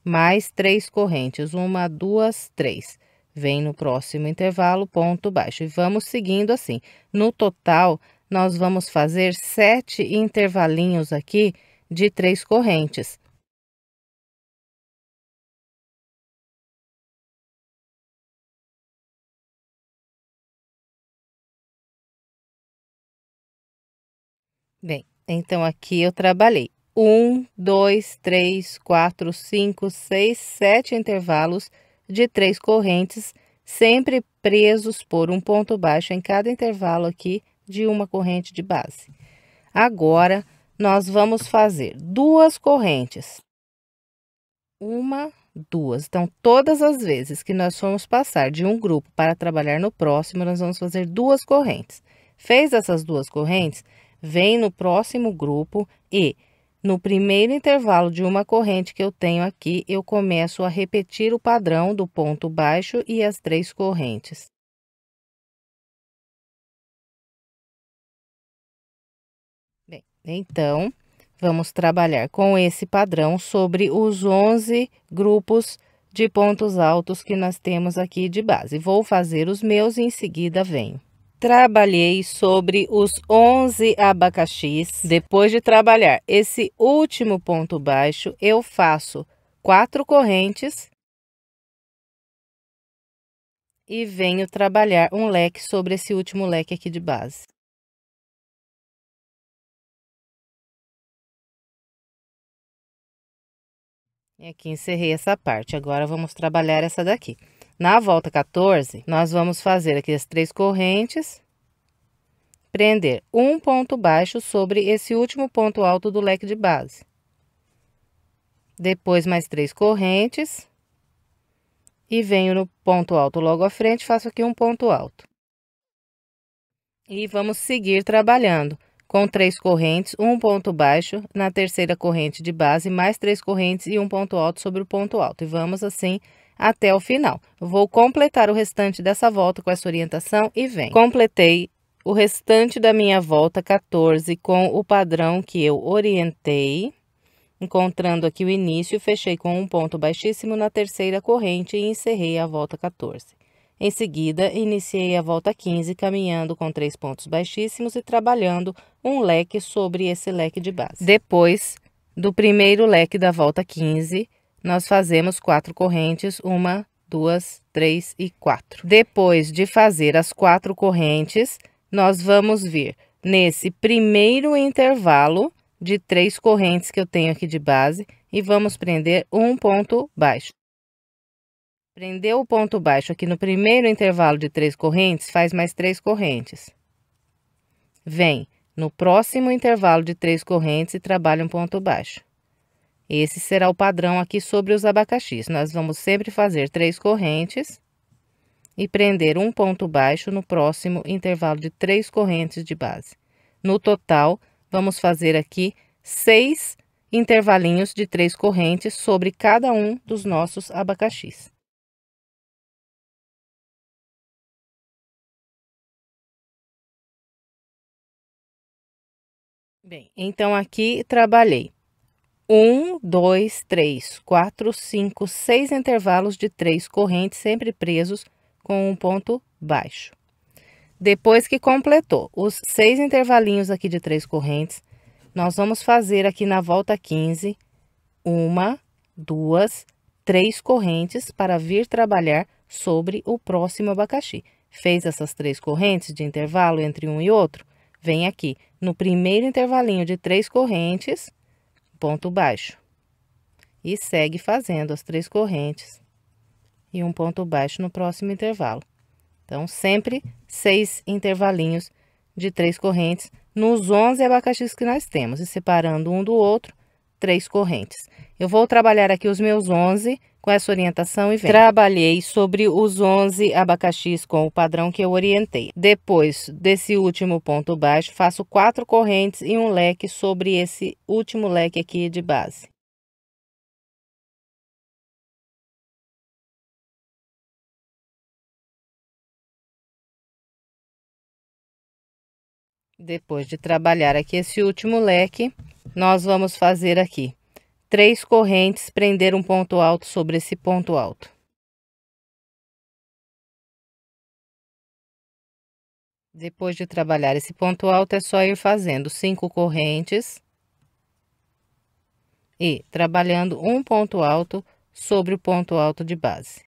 Mais 3 correntes, 1, 2, 3. Vem no próximo intervalo, ponto baixo. E vamos seguindo assim. No total, nós vamos fazer 7 intervalinhos aqui de 3 correntes. Bem, então aqui eu trabalhei 1, 2, 3, 4, 5, 6, 7 intervalos de 3 correntes, sempre presos por um ponto baixo em cada intervalo aqui de uma corrente de base. Agora, nós vamos fazer 2 correntes. 1, 2. Então, todas as vezes que nós formos passar de um grupo para trabalhar no próximo, nós vamos fazer 2 correntes. Fez essas 2 correntes, vem no próximo grupo e no primeiro intervalo de uma corrente que eu tenho aqui, eu começo a repetir o padrão do ponto baixo e as 3 correntes. Bem, então, vamos trabalhar com esse padrão sobre os 11 grupos de pontos altos que nós temos aqui de base. Vou fazer os meus e em seguida venho. Trabalhei sobre os 11 abacaxis. Depois de trabalhar esse último ponto baixo, eu faço 4 correntes e venho trabalhar um leque sobre esse último leque aqui de base. E aqui encerrei essa parte. Agora vamos trabalhar essa daqui. Na volta 14, nós vamos fazer aqui as 3 correntes, prender um ponto baixo sobre esse último ponto alto do leque de base. Depois, mais 3 correntes. E venho no ponto alto logo à frente, faço aqui um ponto alto. E vamos seguir trabalhando com 3 correntes, um ponto baixo na terceira corrente de base, mais 3 correntes e um ponto alto sobre o ponto alto. E vamos assim até o final. Vou completar o restante dessa volta com essa orientação e venho. Completei o restante da minha volta 14 com o padrão que eu orientei, encontrando aqui o início, fechei com um ponto baixíssimo na terceira corrente e encerrei a volta 14. Em seguida, iniciei a volta 15, caminhando com 3 pontos baixíssimos e trabalhando um leque sobre esse leque de base. Depois do primeiro leque da volta 15, nós fazemos 4 correntes, 1, 2, 3 e 4. Depois de fazer as 4 correntes, nós vamos vir nesse primeiro intervalo de 3 correntes que eu tenho aqui de base e vamos prender um ponto baixo. Prendeu o ponto baixo aqui no primeiro intervalo de 3 correntes, faz mais 3 correntes. Vem no próximo intervalo de 3 correntes e trabalha um ponto baixo. Esse será o padrão aqui sobre os abacaxis. Nós vamos sempre fazer 3 correntes e prender um ponto baixo no próximo intervalo de 3 correntes de base. No total, vamos fazer aqui 6 intervalinhos de 3 correntes sobre cada um dos nossos abacaxis. Bem, então aqui trabalhei 1, 2, 3, 4, 5, 6 intervalos de 3 correntes, sempre presos com um ponto baixo. Depois que completou os 6 intervalinhos aqui de 3 correntes, nós vamos fazer aqui na volta 15, 1, 2, 3 correntes para vir trabalhar sobre o próximo abacaxi. Fez essas 3 correntes de intervalo entre um e outro? Vem aqui no primeiro intervalinho de 3 correntes, ponto baixo. E segue fazendo as 3 correntes e um ponto baixo no próximo intervalo. Então, sempre 6 intervalinhos de 3 correntes nos 11 abacaxis que nós temos. E separando um do outro, 3 correntes. Eu vou trabalhar aqui os meus 11 com essa orientação e vem. Trabalhei sobre os 11 abacaxis com o padrão que eu orientei. Depois desse último ponto baixo, faço 4 correntes e um leque sobre esse último leque aqui de base. Depois de trabalhar aqui esse último leque, nós vamos fazer aqui 3 correntes, prender um ponto alto sobre esse ponto alto. Depois de trabalhar esse ponto alto, é só ir fazendo 5 correntes e trabalhando um ponto alto sobre o ponto alto de base.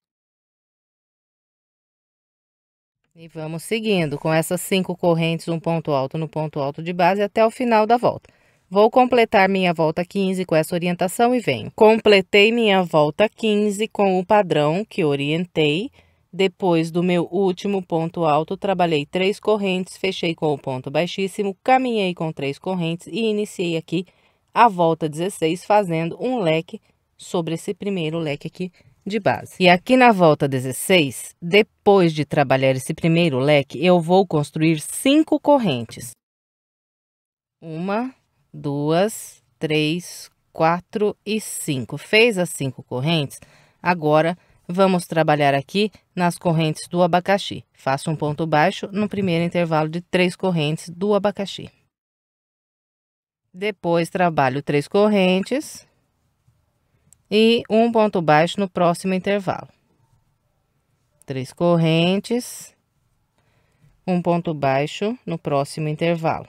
E vamos seguindo com essas 5 correntes, um ponto alto no ponto alto de base até o final da volta. Vou completar minha volta 15 com essa orientação e venho. Completei minha volta 15 com o padrão que orientei. Depois do meu último ponto alto, trabalhei 3 correntes, fechei com o ponto baixíssimo, caminhei com 3 correntes e iniciei aqui a volta 16, fazendo um leque sobre esse primeiro leque aqui de base. E aqui na volta 16, depois de trabalhar esse primeiro leque, eu vou construir 5 correntes. 1, 2, 3, 4 e 5. Fez as 5 correntes, agora vamos trabalhar aqui nas correntes do abacaxi. Faço um ponto baixo no primeiro intervalo de 3 correntes do abacaxi. Depois trabalho 3 correntes e um ponto baixo no próximo intervalo. 3 correntes, um ponto baixo no próximo intervalo.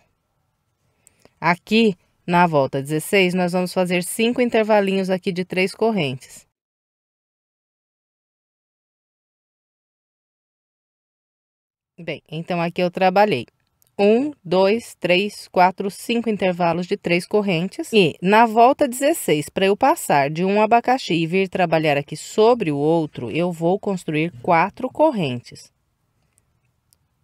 Aqui, na volta 16, nós vamos fazer 5 intervalinhos aqui de 3 correntes. Bem, então aqui eu trabalhei 1, 2, 3, 4, 5 intervalos de 3 correntes. E na volta 16, para eu passar de um abacaxi e vir trabalhar aqui sobre o outro, eu vou construir 4 correntes.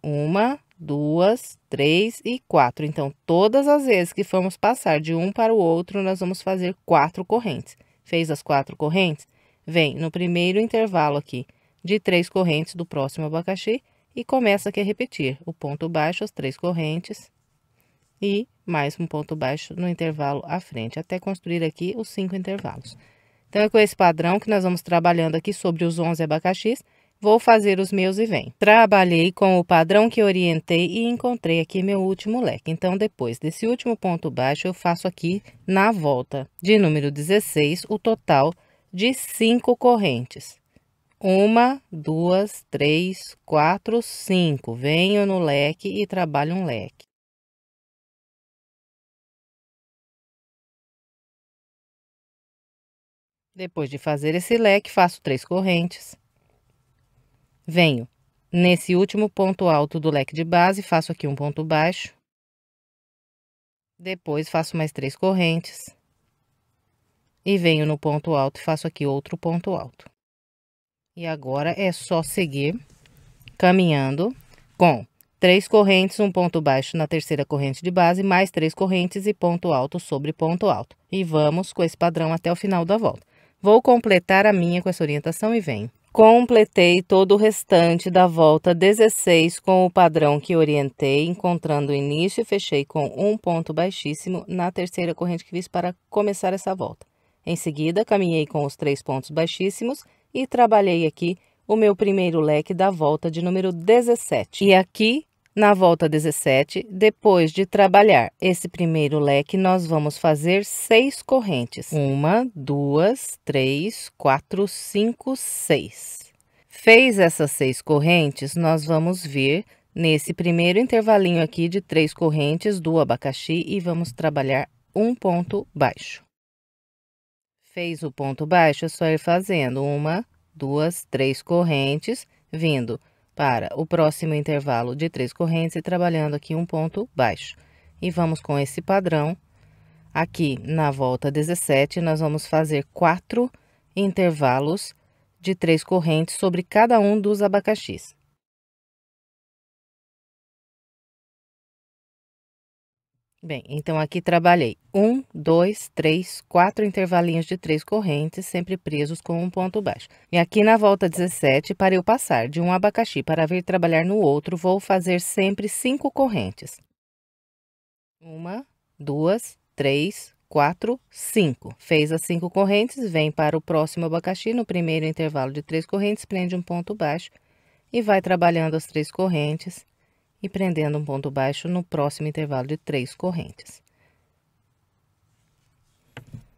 1, 2, 3 e 4. Então, todas as vezes que formos passar de um para o outro, nós vamos fazer 4 correntes. Fez as 4 correntes? Vem no primeiro intervalo aqui de 3 correntes do próximo abacaxi e começa aqui a repetir o ponto baixo, as 3 correntes e mais um ponto baixo no intervalo à frente, até construir aqui os 5 intervalos. Então, é com esse padrão que nós vamos trabalhando aqui sobre os 11 abacaxis. Vou fazer os meus e vem. Trabalhei com o padrão que orientei e encontrei aqui meu último leque. Então, depois desse último ponto baixo, eu faço aqui na volta de número 16, o total de 5 correntes. 1, 2, 3, 4, 5. Venho no leque e trabalho um leque. Depois de fazer esse leque, faço 3 correntes. Venho nesse último ponto alto do leque de base, faço aqui um ponto baixo. Depois, faço mais 3 correntes. E venho no ponto alto e faço aqui outro ponto alto. E agora é só seguir caminhando com 3 correntes, um ponto baixo na terceira corrente de base, mais 3 correntes e ponto alto sobre ponto alto. E vamos com esse padrão até o final da volta. Vou completar a minha com essa orientação e venho. completei todo o restante da volta 16 com o padrão que orientei, encontrando o início e fechei com um ponto baixíssimo na terceira corrente que fiz para começar essa volta. Em seguida, caminhei com os 3 pontos baixíssimos e trabalhei aqui o meu primeiro leque da volta de número 17. E aqui, na volta 17, depois de trabalhar esse primeiro leque, nós vamos fazer 6 correntes. 1, 2, 3, 4, 5, 6. Fez essas 6 correntes, nós vamos vir nesse primeiro intervalinho aqui de 3 correntes do abacaxi e vamos trabalhar um ponto baixo. Fez o ponto baixo, é só ir fazendo 1, 2, 3 correntes, vindo para o próximo intervalo de 3 correntes e trabalhando aqui um ponto baixo. E vamos com esse padrão. Aqui na volta 17, nós vamos fazer 4 intervalos de 3 correntes sobre cada um dos abacaxis. Bem, então aqui trabalhei 1, 2, 3, 4 intervalinhos de 3 correntes, sempre presos com um ponto baixo. E aqui na volta 17, para eu passar de um abacaxi para vir trabalhar no outro, vou fazer sempre 5 correntes. 1, 2, 3, 4, 5. Fez as 5 correntes, vem para o próximo abacaxi, no primeiro intervalo de 3 correntes, prende um ponto baixo e vai trabalhando as 3 correntes e prendendo um ponto baixo no próximo intervalo de 3 correntes.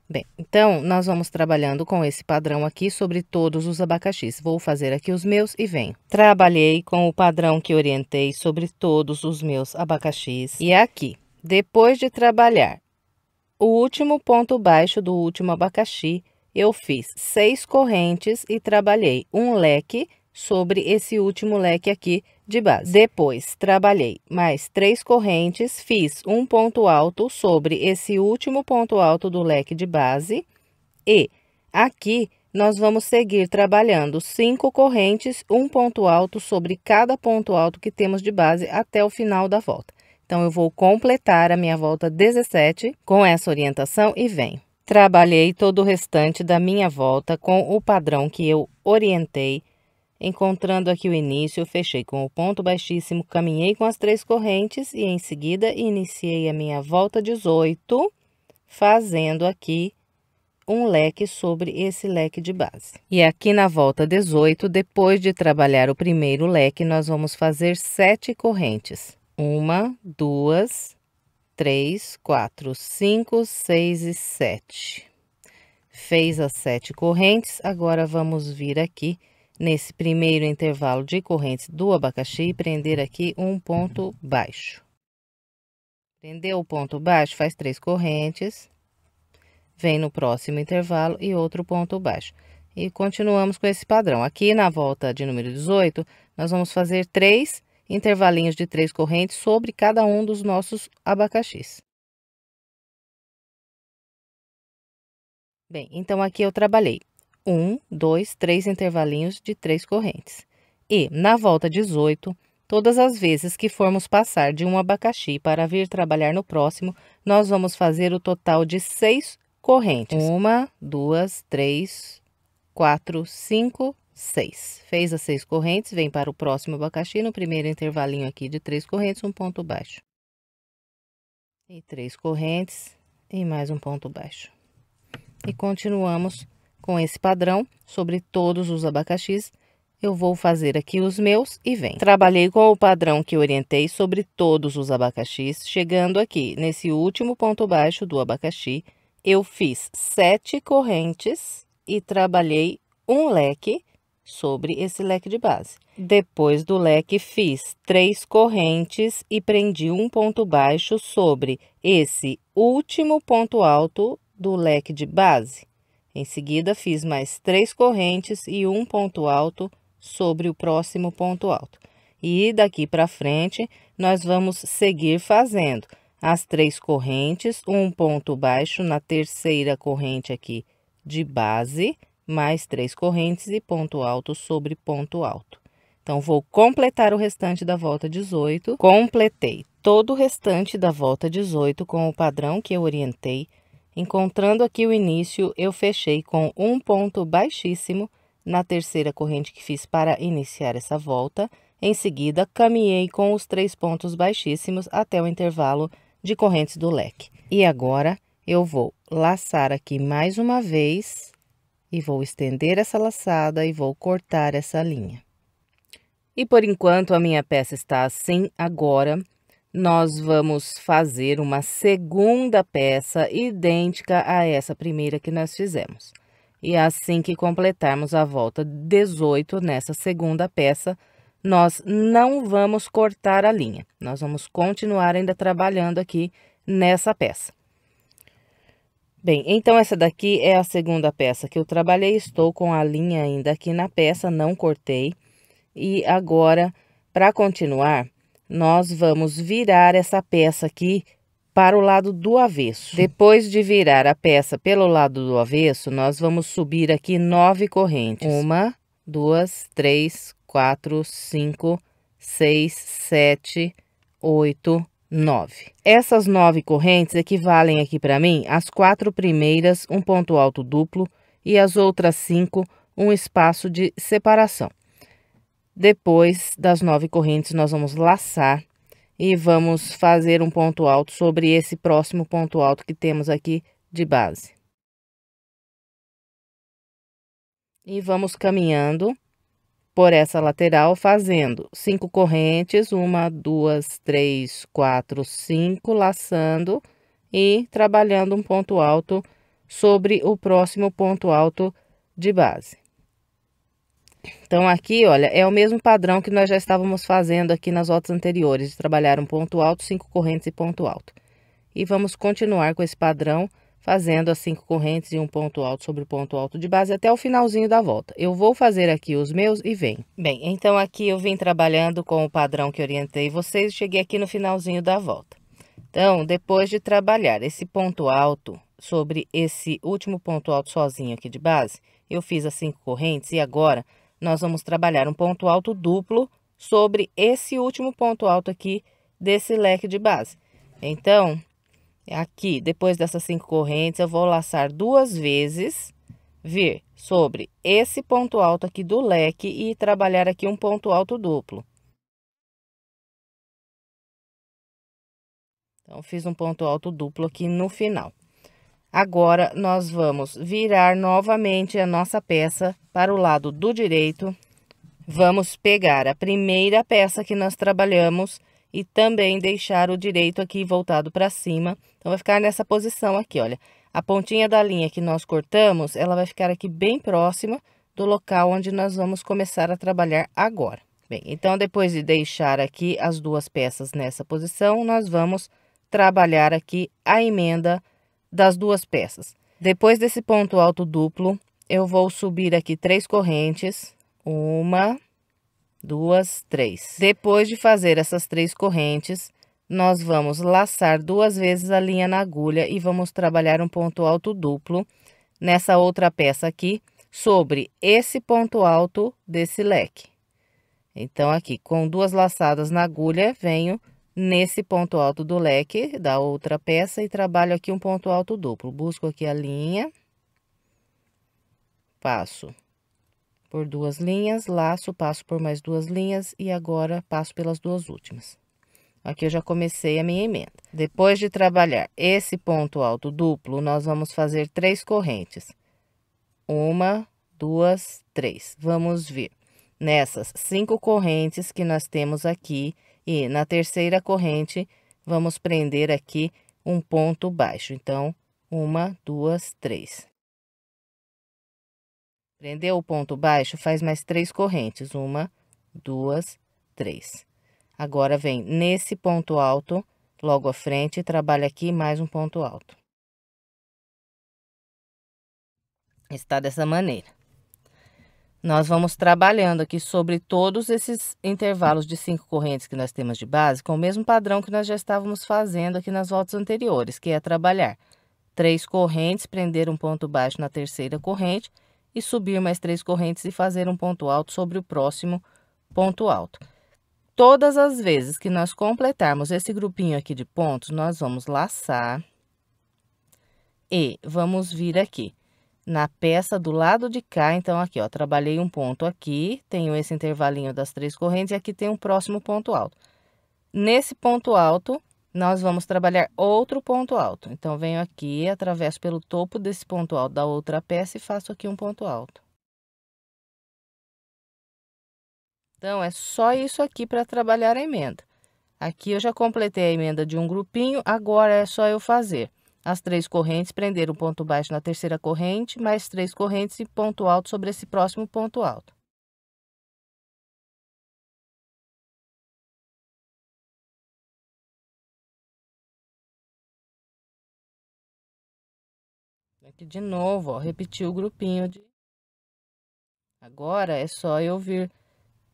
Bem, então, nós vamos trabalhando com esse padrão aqui sobre todos os abacaxis. Vou fazer aqui os meus e venho. Trabalhei com o padrão que orientei sobre todos os meus abacaxis. E aqui, depois de trabalhar o último ponto baixo do último abacaxi, eu fiz 6 correntes e trabalhei um leque sobre esse último leque aqui de base. Depois, trabalhei mais 3 correntes, fiz um ponto alto sobre esse último ponto alto do leque de base. E aqui, nós vamos seguir trabalhando 5 correntes, um ponto alto sobre cada ponto alto que temos de base até o final da volta. Então, eu vou completar a minha volta 17 com essa orientação e venho. Trabalhei todo o restante da minha volta com o padrão que eu orientei. Encontrando aqui o início, fechei com o ponto baixíssimo, caminhei com as 3 correntes e em seguida iniciei a minha volta 18, fazendo aqui um leque sobre esse leque de base. E aqui na volta 18, depois de trabalhar o primeiro leque, nós vamos fazer 7 correntes. 1, 2, 3, 4, 5, 6 e 7. Fez as 7 correntes, agora vamos vir aqui nesse primeiro intervalo de correntes do abacaxi e prender aqui um ponto baixo. Prendeu o ponto baixo, faz 3 correntes, vem no próximo intervalo e outro ponto baixo. E continuamos com esse padrão. Aqui na volta de número 18, nós vamos fazer 3 intervalinhos de 3 correntes sobre cada um dos nossos abacaxis. Bem, então aqui eu trabalhei 1, 2, 3 intervalinhos de 3 correntes. E, na volta 18, todas as vezes que formos passar de um abacaxi para vir trabalhar no próximo, nós vamos fazer o total de 6 correntes. 1, 2, 3, 4, 5, 6. Fez as 6 correntes, vem para o próximo abacaxi, no primeiro intervalinho aqui de 3 correntes, um ponto baixo. E 3 correntes, e mais um ponto baixo. E continuamos com esse padrão sobre todos os abacaxis. Eu vou fazer aqui os meus e venho. Trabalhei com o padrão que orientei sobre todos os abacaxis. Chegando aqui nesse último ponto baixo do abacaxi, eu fiz 7 correntes e trabalhei um leque sobre esse leque de base. Depois do leque, fiz 3 correntes e prendi um ponto baixo sobre esse último ponto alto do leque de base. Em seguida, fiz mais 3 correntes e um ponto alto sobre o próximo ponto alto. E daqui para frente, nós vamos seguir fazendo as 3 correntes, um ponto baixo na terceira corrente aqui de base, mais 3 correntes e ponto alto sobre ponto alto. Então, vou completar o restante da volta 18. Completei todo o restante da volta 18 com o padrão que eu orientei. Encontrando aqui o início, eu fechei com um ponto baixíssimo na terceira corrente que fiz para iniciar essa volta. Em seguida, caminhei com os 3 pontos baixíssimos até o intervalo de correntes do leque. E agora, eu vou laçar aqui mais uma vez e vou estender essa laçada e vou cortar essa linha. E por enquanto a minha peça está assim. Agora nós vamos fazer uma segunda peça idêntica a essa primeira que nós fizemos. E assim que completarmos a volta 18 nessa segunda peça, nós não vamos cortar a linha. Nós vamos continuar ainda trabalhando aqui nessa peça. Bem, então essa daqui é a segunda peça que eu trabalhei. Estou com a linha ainda aqui na peça, não cortei. E agora, para continuar, nós vamos virar essa peça aqui para o lado do avesso. Depois de virar a peça pelo lado do avesso, nós vamos subir aqui 9 correntes. 1, 2, 3, 4, 5, 6, 7, 8, 9. Essas 9 correntes equivalem aqui para mim às 4 primeiras, um ponto alto duplo, e as outras 5, um espaço de separação. Depois das 9 correntes, nós vamos laçar e vamos fazer um ponto alto sobre esse próximo ponto alto que temos aqui de base. E vamos caminhando por essa lateral, fazendo 5 correntes, 1, 2, 3, 4, 5, laçando e trabalhando um ponto alto sobre o próximo ponto alto de base. Então, aqui, olha, é o mesmo padrão que nós já estávamos fazendo aqui nas voltas anteriores, de trabalhar um ponto alto, 5 correntes e ponto alto. E vamos continuar com esse padrão, fazendo as 5 correntes e um ponto alto sobre o ponto alto de base até o finalzinho da volta. Eu vou fazer aqui os meus e venho. Bem, então aqui eu vim trabalhando com o padrão que orientei vocês, cheguei aqui no finalzinho da volta. Então, depois de trabalhar esse ponto alto sobre esse último ponto alto sozinho aqui de base, eu fiz as 5 correntes e agora nós vamos trabalhar um ponto alto duplo sobre esse último ponto alto aqui desse leque de base. Então, aqui, depois dessas 5 correntes, eu vou laçar 2 vezes, vir sobre esse ponto alto aqui do leque e trabalhar aqui um ponto alto duplo. Então, fiz um ponto alto duplo aqui no final. Agora, nós vamos virar novamente a nossa peça para o lado do direito. Vamos pegar a primeira peça que nós trabalhamos e também deixar o direito aqui voltado para cima. Então, vai ficar nessa posição aqui, olha. A pontinha da linha que nós cortamos, ela vai ficar aqui bem próxima do local onde nós vamos começar a trabalhar agora. Bem, então, depois de deixar aqui as 2 peças nessa posição, nós vamos trabalhar aqui a emenda das 2 peças. Depois desse ponto alto duplo, eu vou subir aqui 3 correntes, 1, 2, 3. Depois de fazer essas 3 correntes, nós vamos laçar 2 vezes a linha na agulha e vamos trabalhar um ponto alto duplo nessa outra peça aqui, sobre esse ponto alto desse leque. Então, aqui, com 2 laçadas na agulha, venho nesse ponto alto do leque da outra peça e trabalho aqui um ponto alto duplo. Busco aqui a linha, passo por 2 linhas, laço, passo por mais 2 linhas e agora passo pelas 2 últimas. Aqui eu já comecei a minha emenda. Depois de trabalhar esse ponto alto duplo, nós vamos fazer 3 correntes. 1, 2, 3. Vamos vir nessas 5 correntes que nós temos aqui. E na terceira corrente, vamos prender aqui um ponto baixo. Então, 1, 2, 3. Prendeu o ponto baixo, faz mais 3 correntes. 1, 2, 3. Agora, vem nesse ponto alto, logo à frente, e trabalha aqui mais um ponto alto. Está dessa maneira. Nós vamos trabalhando aqui sobre todos esses intervalos de 5 correntes que nós temos de base, com o mesmo padrão que nós já estávamos fazendo aqui nas voltas anteriores, que é trabalhar 3 correntes, prender um ponto baixo na terceira corrente e subir mais 3 correntes e fazer um ponto alto sobre o próximo ponto alto. Todas as vezes que nós completarmos esse grupinho aqui de pontos, nós vamos laçar e vamos vir aqui na peça do lado de cá. Então, aqui, ó, trabalhei um ponto aqui, tenho esse intervalinho das 3 correntes e aqui tem um próximo ponto alto. Nesse ponto alto, nós vamos trabalhar outro ponto alto. Então, venho aqui, atravesso pelo topo desse ponto alto da outra peça e faço aqui um ponto alto. Então, é só isso aqui para trabalhar a emenda. Aqui eu já completei a emenda de um grupinho, agora é só eu fazer as 3 correntes, prender um ponto baixo na terceira corrente, mais 3 correntes e ponto alto sobre esse próximo ponto alto. Aqui de novo, ó, repetir o grupinho de... Agora é só eu vir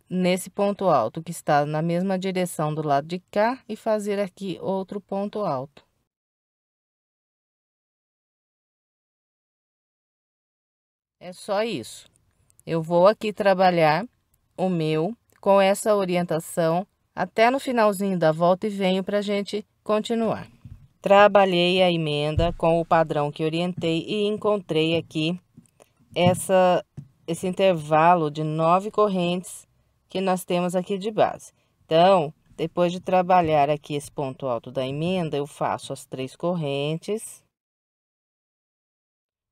nesse ponto alto que está na mesma direção do lado de cá e fazer aqui outro ponto alto. É só isso. Eu vou aqui trabalhar o meu com essa orientação até no finalzinho da volta e venho pra gente continuar. Trabalhei a emenda com o padrão que orientei e encontrei aqui esse intervalo de 9 correntes que nós temos aqui de base. Então, depois de trabalhar aqui esse ponto alto da emenda, eu faço as 3 correntes.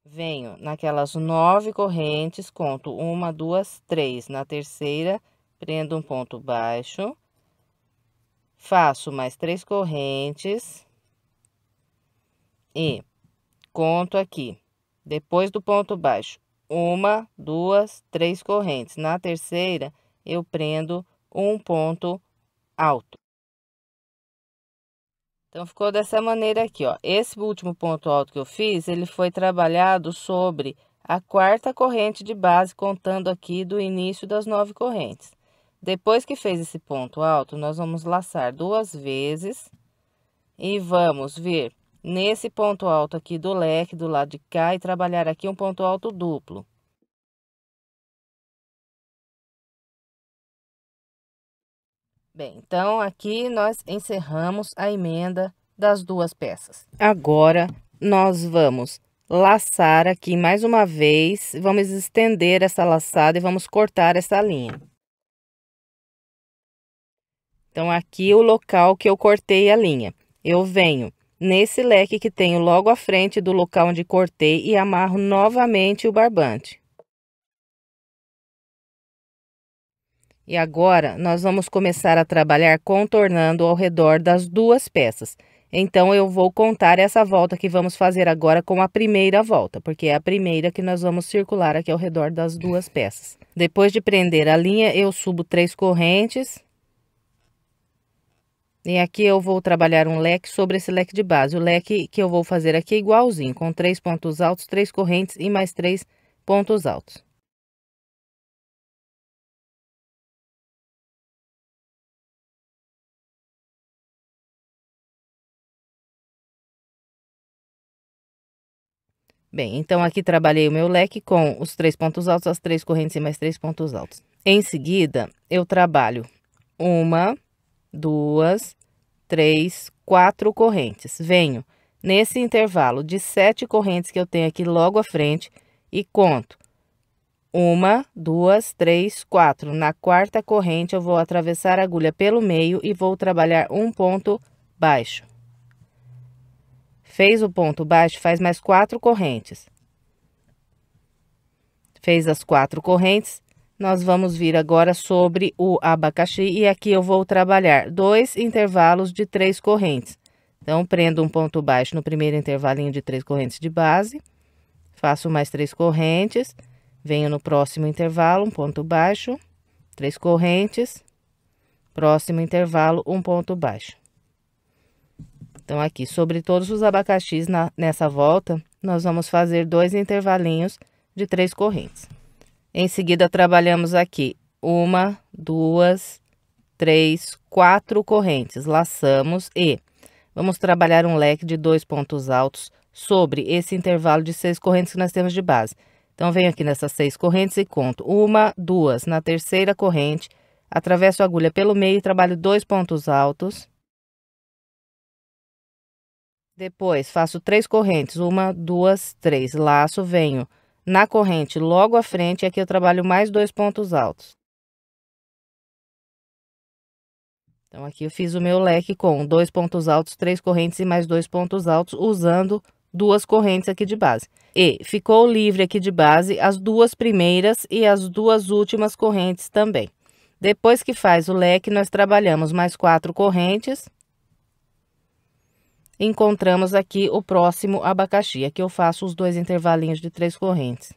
Venho naquelas 9 correntes, conto 1, 2, 3. Na terceira, prendo um ponto baixo. Faço mais 3 correntes. E conto aqui, depois do ponto baixo, 1, 2, 3 correntes. Na terceira, eu prendo um ponto alto. Então, ficou dessa maneira aqui, ó. Esse último ponto alto que eu fiz, ele foi trabalhado sobre a quarta corrente de base, contando aqui do início das 9 correntes. Depois que fez esse ponto alto, nós vamos laçar 2 vezes e vamos vir nesse ponto alto aqui do leque, do lado de cá, e trabalhar aqui um ponto alto duplo. Bem, então, aqui nós encerramos a emenda das 2 peças. Agora, nós vamos laçar aqui mais uma vez, vamos estender essa laçada e vamos cortar essa linha. Então, aqui o local que eu cortei a linha. Eu venho nesse leque que tenho logo à frente do local onde cortei e amarro novamente o barbante. E agora, nós vamos começar a trabalhar contornando ao redor das 2 peças. Então, eu vou contar essa volta que vamos fazer agora com a primeira volta, porque é a primeira que nós vamos circular aqui ao redor das 2 peças. Depois de prender a linha, eu subo 3 correntes. E aqui eu vou trabalhar um leque sobre esse leque de base. O leque que eu vou fazer aqui é igualzinho, com 3 pontos altos, 3 correntes e mais 3 pontos altos. Bem, então aqui trabalhei o meu leque com os 3 pontos altos, as 3 correntes e mais 3 pontos altos. Em seguida, eu trabalho 1, 2, 3, 4 correntes. Venho nesse intervalo de 7 correntes que eu tenho aqui logo à frente e conto 1, 2, 3, 4. Na quarta corrente, eu vou atravessar a agulha pelo meio e vou trabalhar um ponto baixo. Fez o ponto baixo, faz mais 4 correntes. Fez as 4 correntes, nós vamos vir agora sobre o abacaxi e aqui eu vou trabalhar 2 intervalos de 3 correntes. Então, prendo um ponto baixo no primeiro intervalinho de 3 correntes de base, faço mais 3 correntes, venho no próximo intervalo, um ponto baixo, 3 correntes, próximo intervalo, um ponto baixo. Então, aqui, sobre todos os abacaxis nessa volta, nós vamos fazer 2 intervalinhos de 3 correntes. Em seguida, trabalhamos aqui 1, 2, 3, 4 correntes. Laçamos e vamos trabalhar um leque de 2 pontos altos sobre esse intervalo de 6 correntes que nós temos de base. Então, venho aqui nessas 6 correntes e conto 1, 2. Na terceira corrente, atravesso a agulha pelo meio e trabalho 2 pontos altos. Depois, faço 3 correntes, 1, 2, 3, laço, venho na corrente logo à frente, aqui eu trabalho mais 2 pontos altos. Então, aqui eu fiz o meu leque com 2 pontos altos, 3 correntes e mais 2 pontos altos, usando 2 correntes aqui de base. E ficou livre aqui de base as 2 primeiras e as 2 últimas correntes também. Depois que faz o leque, nós trabalhamos mais 4 correntes. Encontramos aqui o próximo abacaxi. Aqui eu faço os 2 intervalinhos de 3 correntes.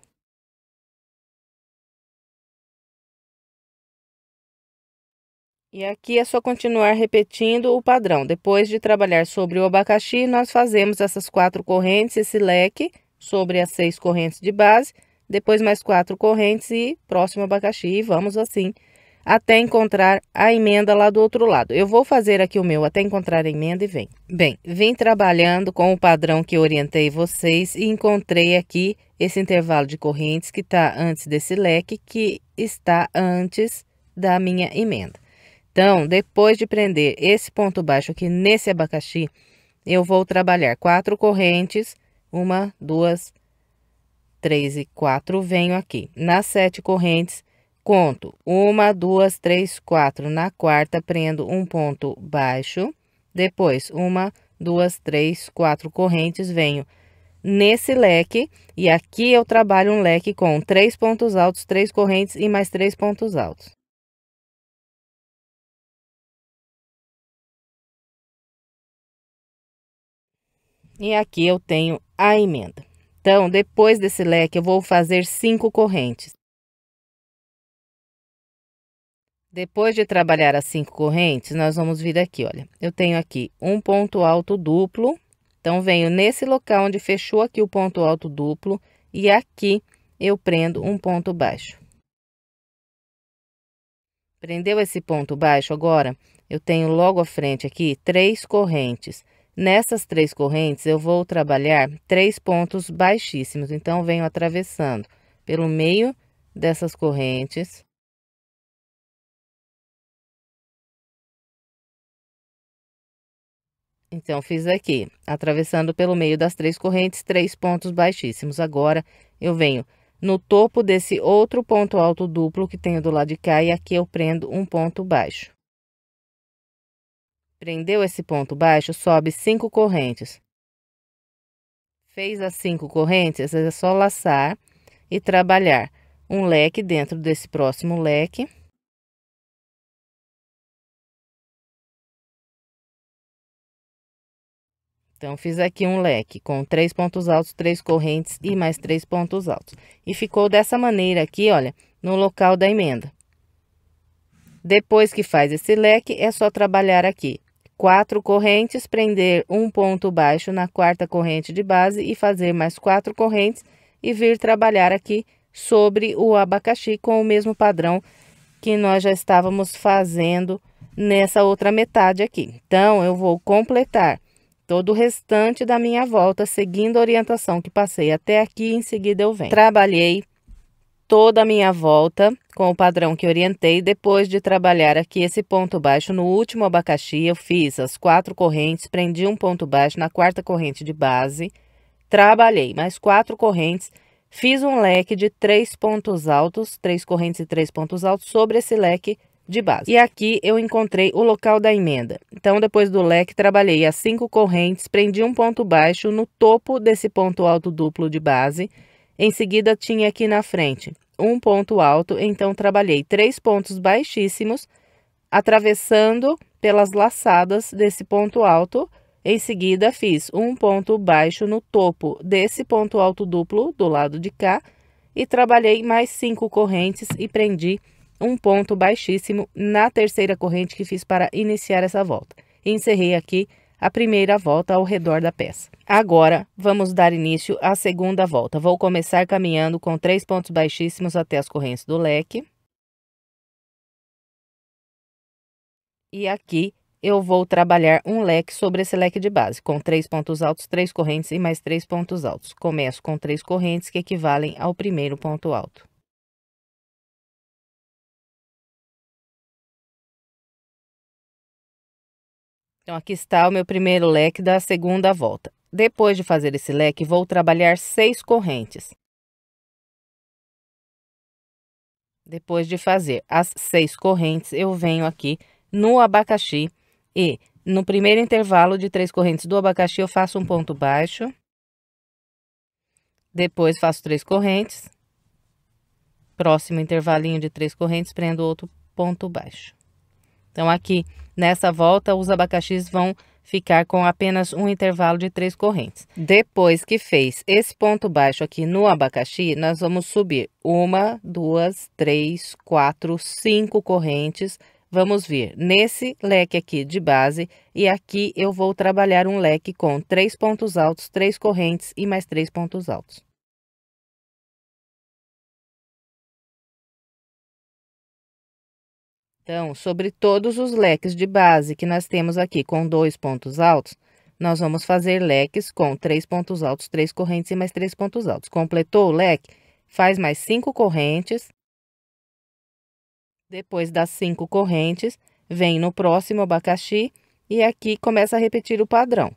E aqui é só continuar repetindo o padrão. Depois de trabalhar sobre o abacaxi, nós fazemos essas 4 correntes, esse leque, sobre as 6 correntes de base, depois mais 4 correntes e próximo abacaxi. E vamos assim, até encontrar a emenda lá do outro lado. Eu vou fazer aqui o meu até encontrar a emenda e vem. Bem, vim trabalhando com o padrão que orientei vocês e encontrei aqui esse intervalo de correntes que está antes desse leque, que está antes da minha emenda. Então, depois de prender esse ponto baixo aqui nesse abacaxi, eu vou trabalhar 4 correntes, 1, 2, 3 e 4, venho aqui. Nas 7 correntes, conto 1, 2, 3, 4. Na quarta, prendo um ponto baixo, depois 1, 2, 3, 4 correntes, venho nesse leque, e aqui eu trabalho um leque com 3 pontos altos, 3 correntes e mais 3 pontos altos. E aqui eu tenho a emenda. Então, depois desse leque, eu vou fazer 5 correntes. Depois de trabalhar as 5 correntes, nós vamos vir aqui, olha. Eu tenho aqui um ponto alto duplo. Então, venho nesse local onde fechou aqui o ponto alto duplo. E aqui eu prendo um ponto baixo. Prendeu esse ponto baixo, agora eu tenho logo à frente aqui 3 correntes. Nessas 3 correntes, eu vou trabalhar 3 pontos baixíssimos. Então, venho atravessando pelo meio dessas correntes. Então, fiz aqui, atravessando pelo meio das 3 correntes, 3 pontos baixíssimos. Agora, eu venho no topo desse outro ponto alto duplo que tenho do lado de cá, e aqui eu prendo um ponto baixo. Prendeu esse ponto baixo, sobe 5 correntes. Fez as 5 correntes, é só laçar e trabalhar um leque dentro desse próximo leque. Então, fiz aqui um leque com 3 pontos altos, 3 correntes e mais 3 pontos altos. E ficou dessa maneira aqui, olha, no local da emenda. Depois que faz esse leque, é só trabalhar aqui 4 correntes, prender um ponto baixo na quarta corrente de base e fazer mais 4 correntes e vir trabalhar aqui sobre o abacaxi com o mesmo padrão que nós já estávamos fazendo nessa outra metade aqui. Então, eu vou completar todo o restante da minha volta, seguindo a orientação que passei até aqui, em seguida eu venho. Trabalhei toda a minha volta com o padrão que orientei. Depois de trabalhar aqui esse ponto baixo no último abacaxi, eu fiz as 4 correntes, prendi um ponto baixo na quarta corrente de base, trabalhei mais 4 correntes, fiz um leque de 3 pontos altos, 3 correntes e 3 pontos altos sobre esse leque de base. E aqui eu encontrei o local da emenda. Então, depois do leque, trabalhei as 5 correntes, prendi um ponto baixo no topo desse ponto alto duplo de base. Em seguida, tinha aqui na frente um ponto alto, então trabalhei 3 pontos baixíssimos, atravessando pelas laçadas desse ponto alto. Em seguida, fiz um ponto baixo no topo desse ponto alto duplo do lado de cá e trabalhei mais 5 correntes e prendi um ponto baixíssimo na terceira corrente que fiz para iniciar essa volta. Encerrei aqui a primeira volta ao redor da peça. Agora, vamos dar início à segunda volta. Vou começar caminhando com 3 pontos baixíssimos até as correntes do leque. E aqui eu vou trabalhar um leque sobre esse leque de base, com 3 pontos altos, 3 correntes e mais 3 pontos altos. Começo com 3 correntes que equivalem ao primeiro ponto alto. Então, aqui está o meu primeiro leque da segunda volta. Depois de fazer esse leque, vou trabalhar 6 correntes. Depois de fazer as 6 correntes, eu venho aqui no abacaxi e no primeiro intervalo de 3 correntes do abacaxi, eu faço um ponto baixo. Depois faço 3 correntes. Próximo intervalinho de 3 correntes, prendo outro ponto baixo. Então, aqui, nessa volta, os abacaxis vão ficar com apenas um intervalo de 3 correntes. Depois que fez esse ponto baixo aqui no abacaxi, nós vamos subir 1, 2, 3, 4, 5 correntes. Vamos vir nesse leque aqui de base e aqui eu vou trabalhar um leque com 3 pontos altos, 3 correntes e mais 3 pontos altos. Então, sobre todos os leques de base que nós temos aqui com 2 pontos altos, nós vamos fazer leques com 3 pontos altos, 3 correntes e mais 3 pontos altos. Completou o leque? Faz mais 5 correntes. Depois das 5 correntes, vem no próximo abacaxi e aqui começa a repetir o padrão.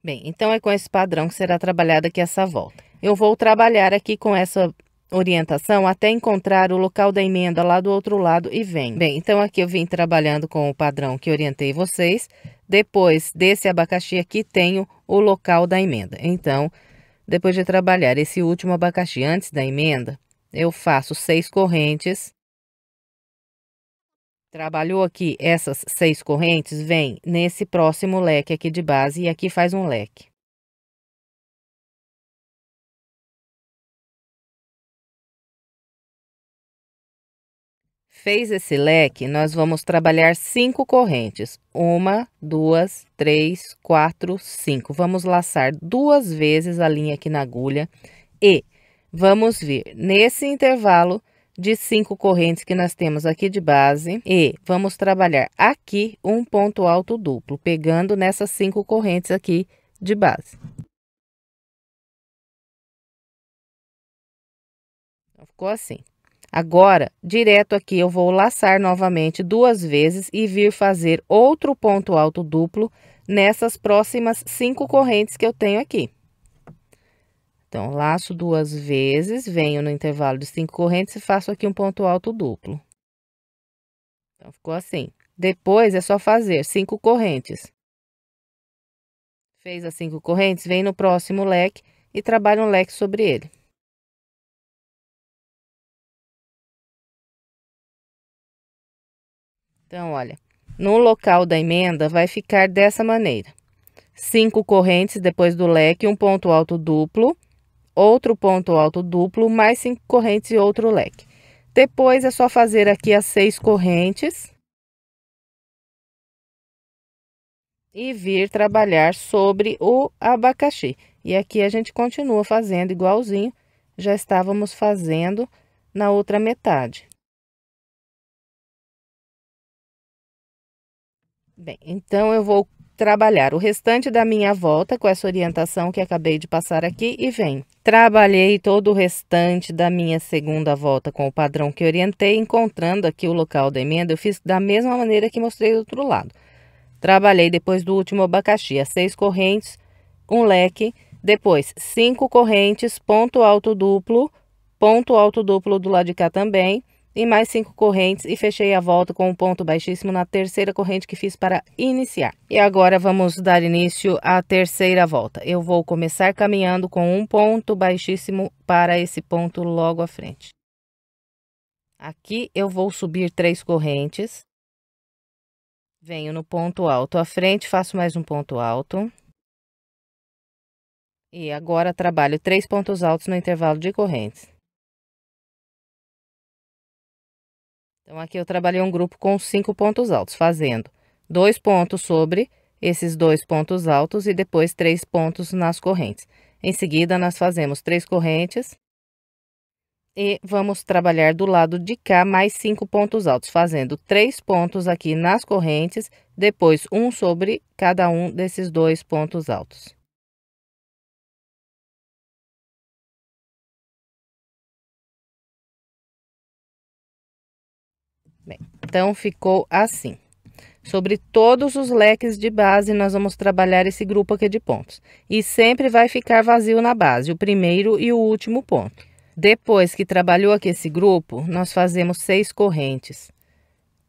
Bem, então é com esse padrão que será trabalhada aqui essa volta. Eu vou trabalhar aqui com essa orientação até encontrar o local da emenda lá do outro lado e venho. Bem, então aqui eu vim trabalhando com o padrão que orientei vocês. Depois desse abacaxi aqui, tenho o local da emenda. Então, depois de trabalhar esse último abacaxi antes da emenda, eu faço 6 correntes. Trabalhou aqui essas 6 correntes, vem nesse próximo leque aqui de base e aqui faz um leque. Fez esse leque, nós vamos trabalhar 5 correntes. 1, 2, 3, 4, 5. Vamos laçar 2 vezes a linha aqui na agulha e vamos vir nesse intervalo de 5 correntes que nós temos aqui de base e vamos trabalhar aqui um ponto alto duplo, pegando nessas 5 correntes aqui de base. Então, ficou assim. Agora, direto aqui, eu vou laçar novamente 2 vezes e vir fazer outro ponto alto duplo nessas próximas 5 correntes que eu tenho aqui. Então, laço 2 vezes, venho no intervalo de 5 correntes e faço aqui um ponto alto duplo. Então, ficou assim. Depois, é só fazer 5 correntes. Fez as 5 correntes, vem no próximo leque e trabalha um leque sobre ele. Então, olha, no local da emenda vai ficar dessa maneira. 5 correntes depois do leque, um ponto alto duplo, outro ponto alto duplo, mais 5 correntes e outro leque. Depois é só fazer aqui as 6 correntes e vir trabalhar sobre o abacaxi. E aqui a gente continua fazendo igualzinho, já estávamos fazendo na outra metade. Bem, então eu vou trabalhar o restante da minha volta com essa orientação que acabei de passar aqui e vem. Trabalhei todo o restante da minha segunda volta com o padrão que orientei, encontrando aqui o local da emenda, eu fiz da mesma maneira que mostrei do outro lado. Trabalhei depois do último abacaxi, as 6 correntes, um leque, depois 5 correntes, ponto alto duplo do lado de cá também, e mais 5 correntes e fechei a volta com um ponto baixíssimo na terceira corrente que fiz para iniciar. E agora vamos dar início à terceira volta. Eu vou começar caminhando com um ponto baixíssimo para esse ponto logo à frente. Aqui eu vou subir 3 correntes. Venho no ponto alto à frente, faço mais um ponto alto. E agora trabalho 3 pontos altos no intervalo de correntes. Então, aqui eu trabalhei um grupo com 5 pontos altos, fazendo 2 pontos sobre esses 2 pontos altos e depois 3 pontos nas correntes. Em seguida, nós fazemos 3 correntes e vamos trabalhar do lado de cá mais 5 pontos altos, fazendo 3 pontos aqui nas correntes, depois um sobre cada um desses 2 pontos altos. Bem, então ficou assim. Sobre todos os leques de base, nós vamos trabalhar esse grupo aqui de pontos. E sempre vai ficar vazio na base, o primeiro e o último ponto. Depois que trabalhou aqui esse grupo, nós fazemos 6 correntes.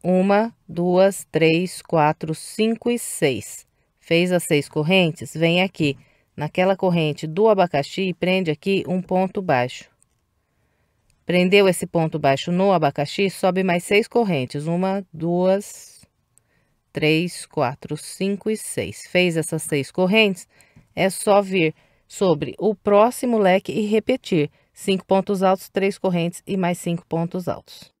1, 2, 3, 4, 5 e 6. Fez as 6 correntes, vem aqui naquela corrente do abacaxi e prende aqui um ponto baixo. Prendeu esse ponto baixo no abacaxi, sobe mais 6 correntes. 1, 2, 3, 4, 5 e 6. Fez essas 6 correntes, é só vir sobre o próximo leque e repetir 5 pontos altos, 3 correntes e mais 5 pontos altos.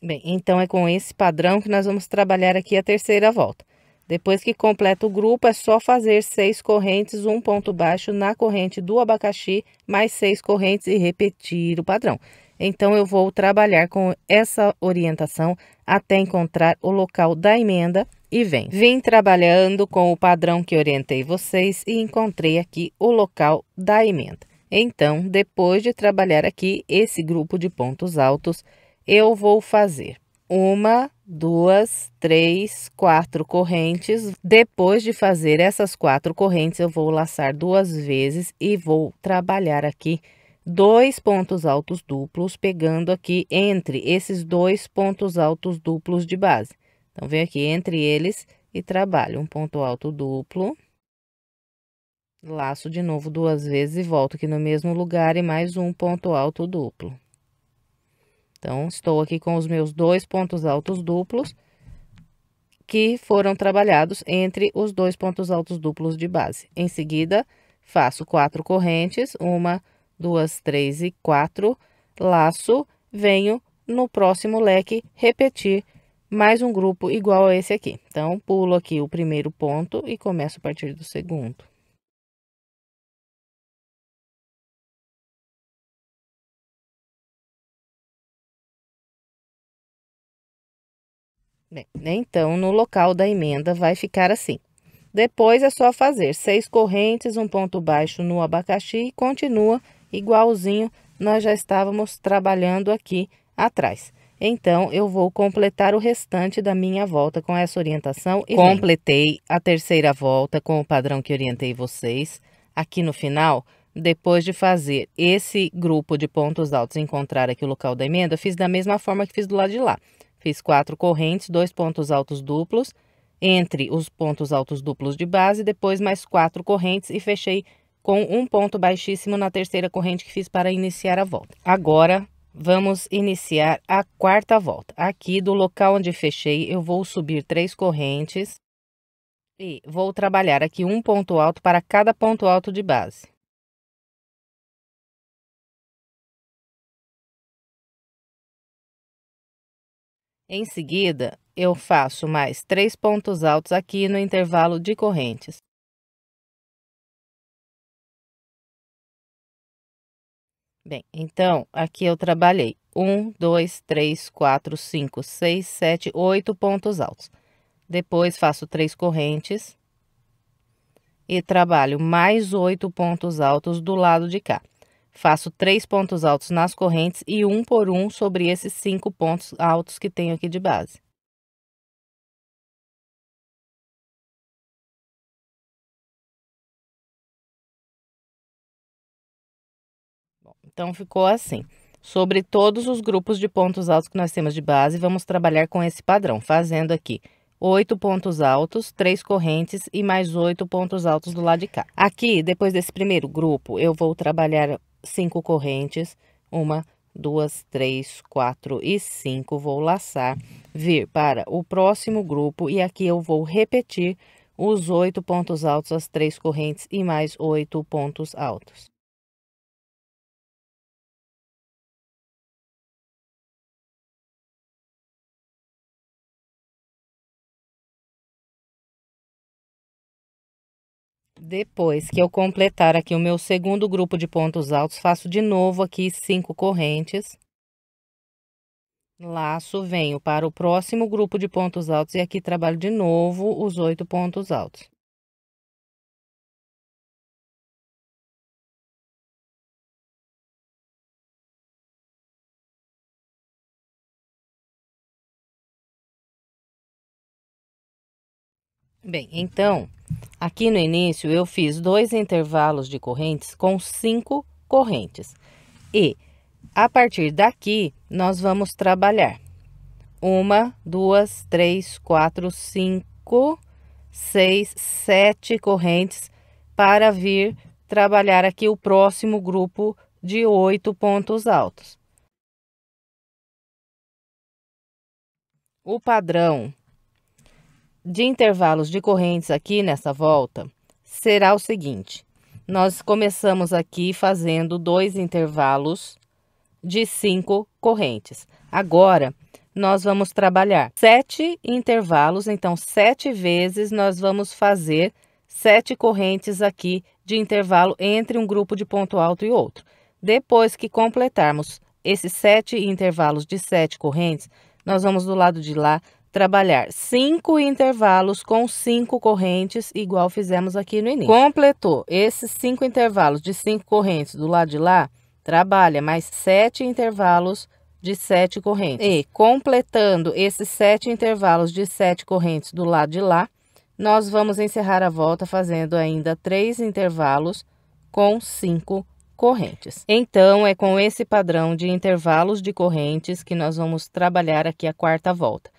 Bem, então é com esse padrão que nós vamos trabalhar aqui a terceira volta. Depois que completa o grupo, é só fazer 6 correntes, um ponto baixo na corrente do abacaxi, mais 6 correntes e repetir o padrão. Então, eu vou trabalhar com essa orientação até encontrar o local da emenda e vem. Vim trabalhando com o padrão que orientei vocês e encontrei aqui o local da emenda. Então, depois de trabalhar aqui esse grupo de pontos altos, eu vou fazer 1, 2, 3, 4 correntes. Depois de fazer essas 4 correntes, eu vou laçar 2 vezes e vou trabalhar aqui 2 pontos altos duplos, pegando aqui entre esses 2 pontos altos duplos de base. Então, venho aqui entre eles e trabalho um ponto alto duplo. Laço de novo 2 vezes e volto aqui no mesmo lugar e mais um ponto alto duplo. Então, estou aqui com os meus 2 pontos altos duplos que foram trabalhados entre os 2 pontos altos duplos de base. Em seguida, faço 4 correntes, 1, 2, 3 e 4, laço, venho no próximo leque repetir mais um grupo igual a esse aqui. Então, pulo aqui o primeiro ponto e começo a partir do segundo. Bem, então, no local da emenda vai ficar assim. Depois é só fazer 6 correntes, um ponto baixo no abacaxi e continua igualzinho nós já estávamos trabalhando aqui atrás. Então, eu vou completar o restante da minha volta com essa orientação e completei a terceira volta com o padrão que orientei vocês. Aqui no final, depois de fazer esse grupo de pontos altos e encontrar aqui o local da emenda, eu fiz da mesma forma que fiz do lado de lá. Fiz 4 correntes, 2 pontos altos duplos, entre os pontos altos duplos de base, depois mais 4 correntes e fechei com um ponto baixíssimo na terceira corrente que fiz para iniciar a volta. Agora, vamos iniciar a quarta volta. Aqui do local onde fechei, eu vou subir 3 correntes e vou trabalhar aqui um ponto alto para cada ponto alto de base. Em seguida, eu faço mais 3 pontos altos aqui no intervalo de correntes. Bem, então, aqui eu trabalhei 1, 2, 3, 4, 5, 6, 7, 8 pontos altos. Depois, faço 3 correntes e trabalho mais 8 pontos altos do lado de cá. Faço 3 pontos altos nas correntes e um por um sobre esses 5 pontos altos que tenho aqui de base. Bom, então, ficou assim. Sobre todos os grupos de pontos altos que nós temos de base, vamos trabalhar com esse padrão, fazendo aqui 8 pontos altos, 3 correntes e mais 8 pontos altos do lado de cá. Aqui, depois desse primeiro grupo, eu vou trabalhar 5 correntes, 1, 2, 3, 4 e 5, vou laçar, vir para o próximo grupo e aqui eu vou repetir os 8 pontos altos, as 3 correntes e mais 8 pontos altos. Depois que eu completar aqui o meu segundo grupo de pontos altos, faço de novo aqui 5 correntes. Laço, venho para o próximo grupo de pontos altos e aqui trabalho de novo os 8 pontos altos. Bem, então, aqui no início eu fiz 2 intervalos de correntes com 5 correntes. E a partir daqui nós vamos trabalhar 1, 2, 3, 4, 5, 6, 7 correntes para vir trabalhar aqui o próximo grupo de 8 pontos altos. O padrão de intervalos de correntes aqui nessa volta será o seguinte: nós começamos aqui fazendo 2 intervalos de 5 correntes. Agora, nós vamos trabalhar 7 intervalos, então 7 vezes nós vamos fazer 7 correntes aqui de intervalo entre um grupo de ponto alto e outro. Depois que completarmos esses 7 intervalos de 7 correntes, nós vamos do lado de lá trabalhar 5 intervalos com 5 correntes, igual fizemos aqui no início. Completou esses 5 intervalos de 5 correntes do lado de lá, trabalha mais 7 intervalos de 7 correntes. E completando esses 7 intervalos de 7 correntes do lado de lá, nós vamos encerrar a volta fazendo ainda 3 intervalos com 5 correntes. Então, é com esse padrão de intervalos de correntes que nós vamos trabalhar aqui a quarta volta.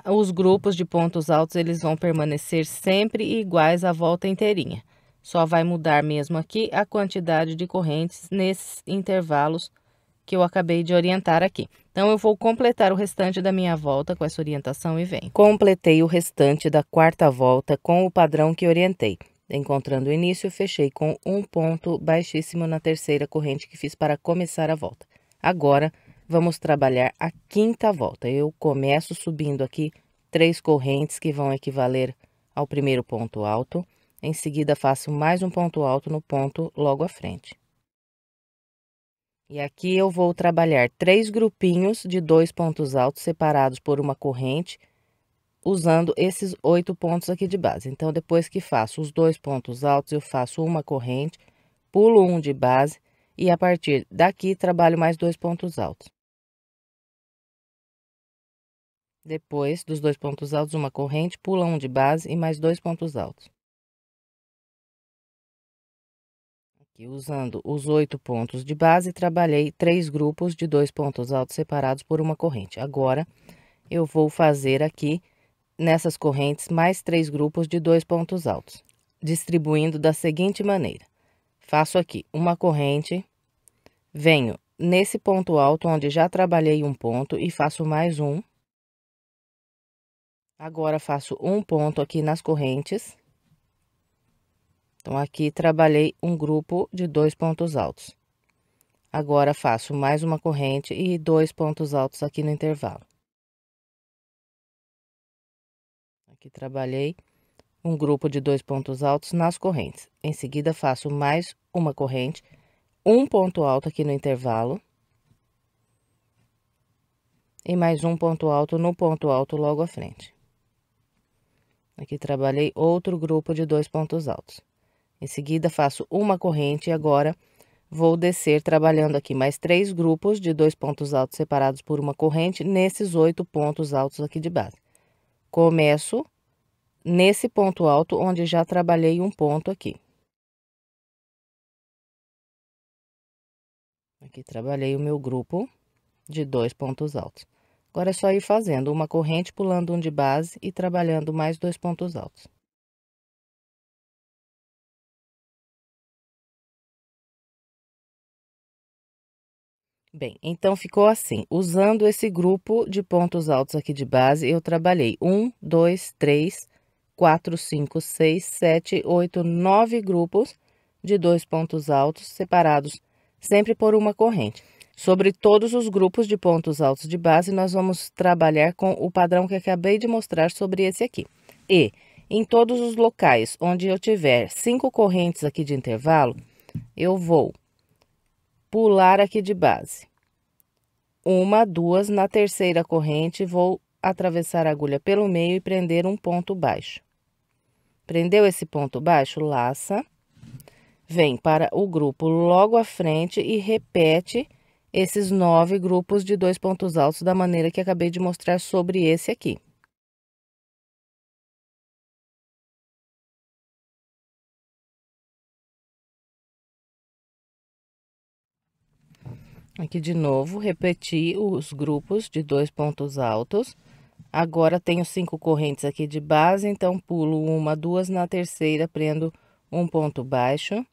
Os grupos de pontos altos, eles vão permanecer sempre iguais a volta inteirinha. Só vai mudar mesmo aqui a quantidade de correntes nesses intervalos que eu acabei de orientar aqui. Então, eu vou completar o restante da minha volta com essa orientação e venho. Completei o restante da quarta volta com o padrão que orientei. Encontrando o início, fechei com um ponto baixíssimo na terceira corrente que fiz para começar a volta. Agora, vamos trabalhar a quinta volta. Eu começo subindo aqui 3 correntes que vão equivaler ao primeiro ponto alto. Em seguida, faço mais um ponto alto no ponto logo à frente. E aqui eu vou trabalhar 3 grupinhos de 2 pontos altos separados por uma corrente, usando esses 8 pontos aqui de base. Então, depois que faço os 2 pontos altos, eu faço uma corrente, pulo um de base e a partir daqui trabalho mais 2 pontos altos. Depois dos 2 pontos altos, uma corrente, pula um de base e mais 2 pontos altos. Aqui, usando os 8 pontos de base, trabalhei 3 grupos de 2 pontos altos separados por uma corrente. Agora, eu vou fazer aqui, nessas correntes, mais 3 grupos de 2 pontos altos, distribuindo da seguinte maneira. Faço aqui uma corrente, venho nesse ponto alto, onde já trabalhei um ponto, e faço mais um. Agora, faço um ponto aqui nas correntes. Então, aqui trabalhei um grupo de 2 pontos altos. Agora, faço mais uma corrente e 2 pontos altos aqui no intervalo. Aqui trabalhei um grupo de 2 pontos altos nas correntes. Em seguida, faço mais uma corrente, um ponto alto aqui no intervalo. E mais um ponto alto no ponto alto logo à frente. Aqui trabalhei outro grupo de 2 pontos altos. Em seguida, faço uma corrente e agora vou descer trabalhando aqui mais 3 grupos de 2 pontos altos separados por uma corrente nesses 8 pontos altos aqui de base. Começo nesse ponto alto onde já trabalhei um ponto aqui. Aqui trabalhei o meu grupo de 2 pontos altos. Agora é só ir fazendo uma corrente, pulando um de base e trabalhando mais 2 pontos altos. Bem, então ficou assim. Usando esse grupo de pontos altos aqui de base, eu trabalhei 1, 2, 3, 4, 5, 6, 7, 8, 9 grupos de 2 pontos altos separados sempre por uma corrente. Sobre todos os grupos de pontos altos de base, nós vamos trabalhar com o padrão que acabei de mostrar sobre esse aqui. E em todos os locais onde eu tiver 5 correntes aqui de intervalo, eu vou pular aqui de base. uma, duas, na terceira corrente, vou atravessar a agulha pelo meio e prender um ponto baixo. Prendeu esse ponto baixo, laça, vem para o grupo logo à frente e repete esses 9 grupos de 2 pontos altos da maneira que acabei de mostrar sobre esse aqui. Aqui de novo, repeti os grupos de 2 pontos altos. Agora, tenho 5 correntes aqui de base, então, pulo uma, duas, na terceira, prendo um ponto baixo,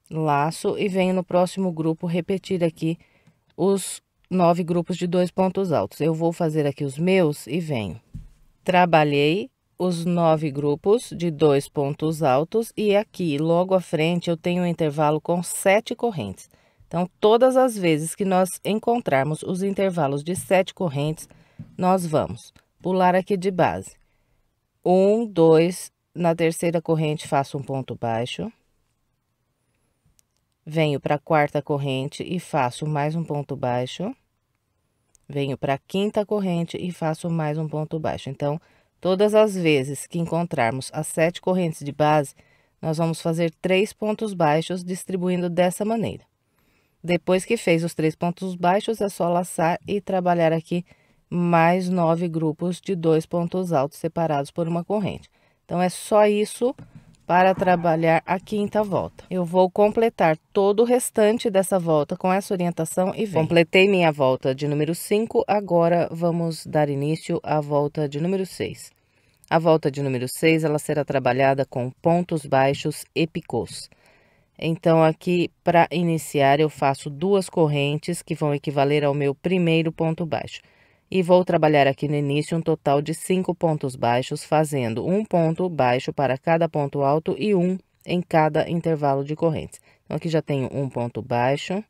laço e venho no próximo grupo repetir aqui os 9 grupos de 2 pontos altos. Eu vou fazer aqui os meus e venho. Trabalhei os 9 grupos de 2 pontos altos e aqui, logo à frente, eu tenho um intervalo com 7 correntes. Então, todas as vezes que nós encontrarmos os intervalos de 7 correntes, nós vamos pular aqui de base. 1, 2, na terceira corrente faço um ponto baixo. Venho para a quarta corrente e faço mais um ponto baixo. Venho para a quinta corrente e faço mais um ponto baixo. Então, todas as vezes que encontrarmos as 7 correntes de base, nós vamos fazer 3 pontos baixos, distribuindo dessa maneira. Depois que fez os 3 pontos baixos, é só laçar e trabalhar aqui mais 9 grupos de 2 pontos altos separados por uma corrente. Então, é só isso para trabalhar a quinta volta. Eu vou completar todo o restante dessa volta com essa orientação e venho. Completei minha volta de número 5, agora vamos dar início à volta de número 6. A volta de número 6, ela será trabalhada com pontos baixos e picôs. Então, aqui, para iniciar, eu faço 2 correntes que vão equivaler ao meu primeiro ponto baixo. E vou trabalhar aqui no início um total de 5 pontos baixos, fazendo um ponto baixo para cada ponto alto e um em cada intervalo de correntes. Então, aqui já tenho um ponto baixo.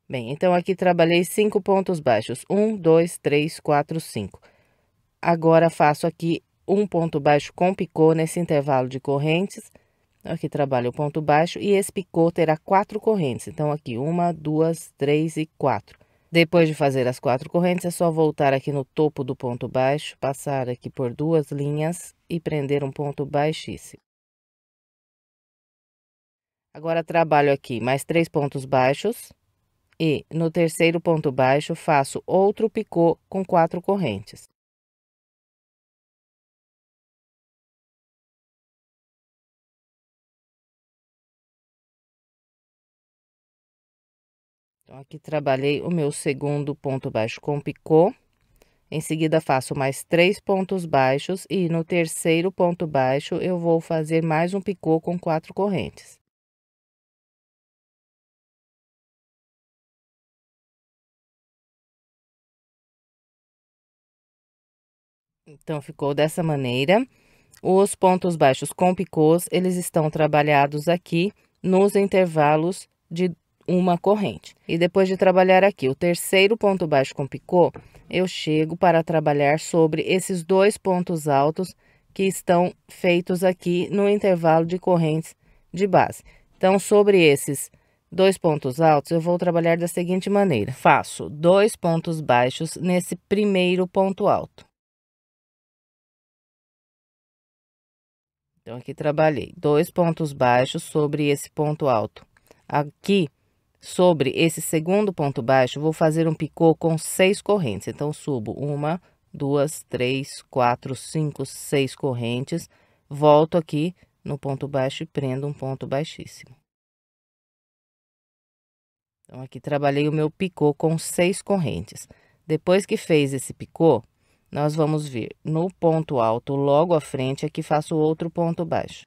Bem, então, aqui trabalhei 5 pontos baixos. 1, 2, 3, 4, 5. Agora, faço aqui um ponto baixo com picô nesse intervalo de correntes. Aqui trabalho o ponto baixo e esse picô terá 4 correntes. Então, aqui 1, 2, 3 e 4. Depois de fazer as 4 correntes, é só voltar aqui no topo do ponto baixo, passar aqui por 2 linhas e prender um ponto baixíssimo. Agora, trabalho aqui mais 3 pontos baixos e no terceiro ponto baixo faço outro picô com 4 correntes. Então, aqui trabalhei o meu segundo ponto baixo com picô. Em seguida, faço mais 3 pontos baixos e no terceiro ponto baixo, eu vou fazer mais um picô com 4 correntes. Então, ficou dessa maneira. Os pontos baixos com picôs, eles estão trabalhados aqui nos intervalos de uma corrente. E depois de trabalhar aqui o terceiro ponto baixo com picô, eu chego para trabalhar sobre esses 2 pontos altos que estão feitos aqui no intervalo de correntes de base. Então, sobre esses 2 pontos altos, eu vou trabalhar da seguinte maneira: faço 2 pontos baixos nesse primeiro ponto alto. Então, aqui trabalhei 2 pontos baixos sobre esse ponto alto. Aqui, sobre esse segundo ponto baixo, vou fazer um picô com 6 correntes. Então, subo 1, 2, 3, 4, 5, 6 correntes. Volto aqui no ponto baixo e prendo um ponto baixíssimo. Então, aqui trabalhei o meu picô com 6 correntes. Depois que fez esse picô, nós vamos vir no ponto alto logo à frente, aqui faço outro ponto baixo.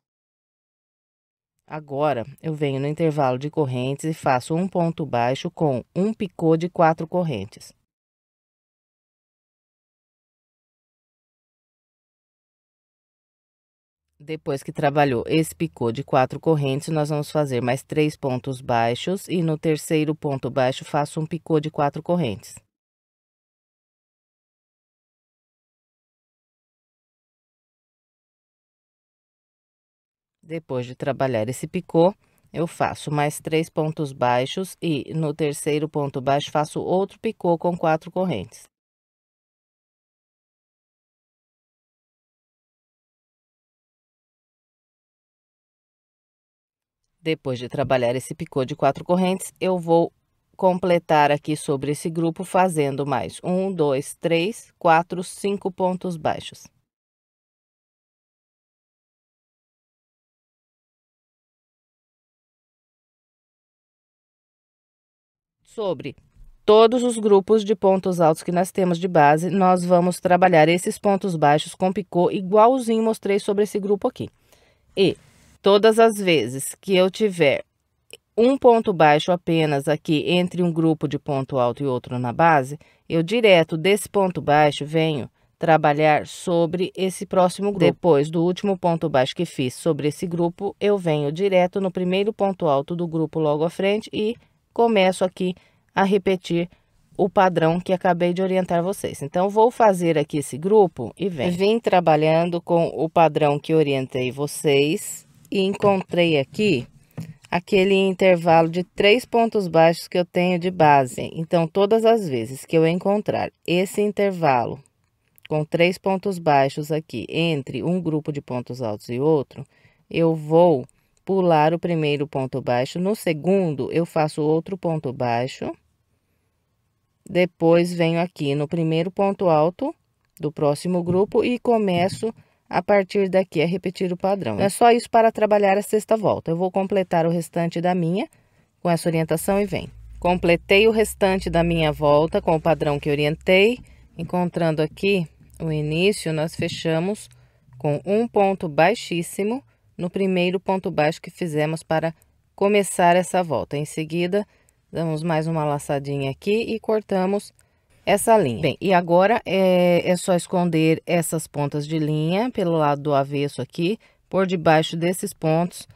Agora, eu venho no intervalo de correntes e faço um ponto baixo com um picô de 4 correntes. Depois que trabalhou esse picô de 4 correntes, nós vamos fazer mais 3 pontos baixos e no terceiro ponto baixo faço um picô de 4 correntes. Depois de trabalhar esse picô, eu faço mais 3 pontos baixos e no terceiro ponto baixo faço outro picô com 4 correntes. Depois de trabalhar esse picô de 4 correntes, eu vou completar aqui sobre esse grupo fazendo mais 1, 2, 3, 4, 5 pontos baixos. Sobre todos os grupos de pontos altos que nós temos de base, nós vamos trabalhar esses pontos baixos com picô igualzinho mostrei sobre esse grupo aqui. E todas as vezes que eu tiver um ponto baixo apenas aqui entre um grupo de ponto alto e outro na base, eu direto desse ponto baixo venho trabalhar sobre esse próximo grupo. Depois do último ponto baixo que fiz sobre esse grupo, eu venho direto no primeiro ponto alto do grupo logo à frente e começo aqui a repetir o padrão que acabei de orientar vocês. Então, vou fazer aqui esse grupo e vim trabalhando com o padrão que orientei vocês e encontrei aqui aquele intervalo de 3 pontos baixos que eu tenho de base. Então, todas as vezes que eu encontrar esse intervalo com 3 pontos baixos aqui entre um grupo de pontos altos e outro, eu vou pular o primeiro ponto baixo. No segundo, eu faço outro ponto baixo. Depois, venho aqui no primeiro ponto alto do próximo grupo e começo a partir daqui a repetir o padrão. É só isso para trabalhar a sexta volta. Eu vou completar o restante da minha com essa orientação e vem. Completei o restante da minha volta com o padrão que orientei. Encontrando aqui o início, nós fechamos com um ponto baixíssimo no primeiro ponto baixo que fizemos para começar essa volta. Em seguida, damos mais uma laçadinha aqui e cortamos essa linha. Bem, e agora é só esconder essas pontas de linha pelo lado do avesso aqui, por debaixo desses pontos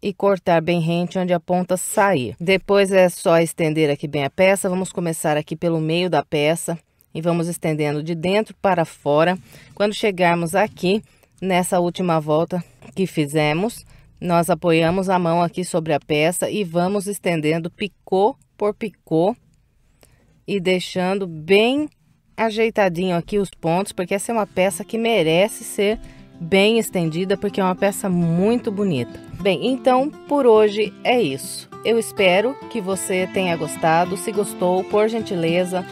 e cortar bem rente onde a ponta sair. Depois é só estender aqui bem a peça. Vamos começar aqui pelo meio da peça e vamos estendendo de dentro para fora. Quando chegarmos aqui, nessa última volta que fizemos, nós apoiamos a mão aqui sobre a peça e vamos estendendo picô por picô e deixando bem ajeitadinho aqui os pontos, porque essa é uma peça que merece ser bem estendida, porque é uma peça muito bonita. Bem, então por hoje é isso. Eu espero que você tenha gostado. Se gostou, por gentileza,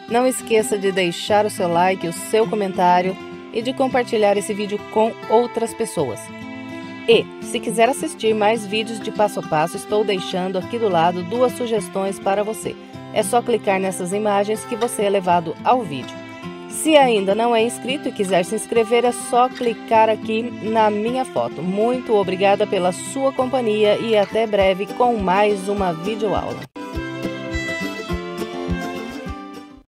não esqueça de deixar o seu like, o seu comentário e de compartilhar esse vídeo com outras pessoas. E, se quiser assistir mais vídeos de passo a passo, estou deixando aqui do lado 2 sugestões para você. É só clicar nessas imagens que você é levado ao vídeo. Se ainda não é inscrito e quiser se inscrever, é só clicar aqui na minha foto. Muito obrigada pela sua companhia e até breve com mais uma videoaula.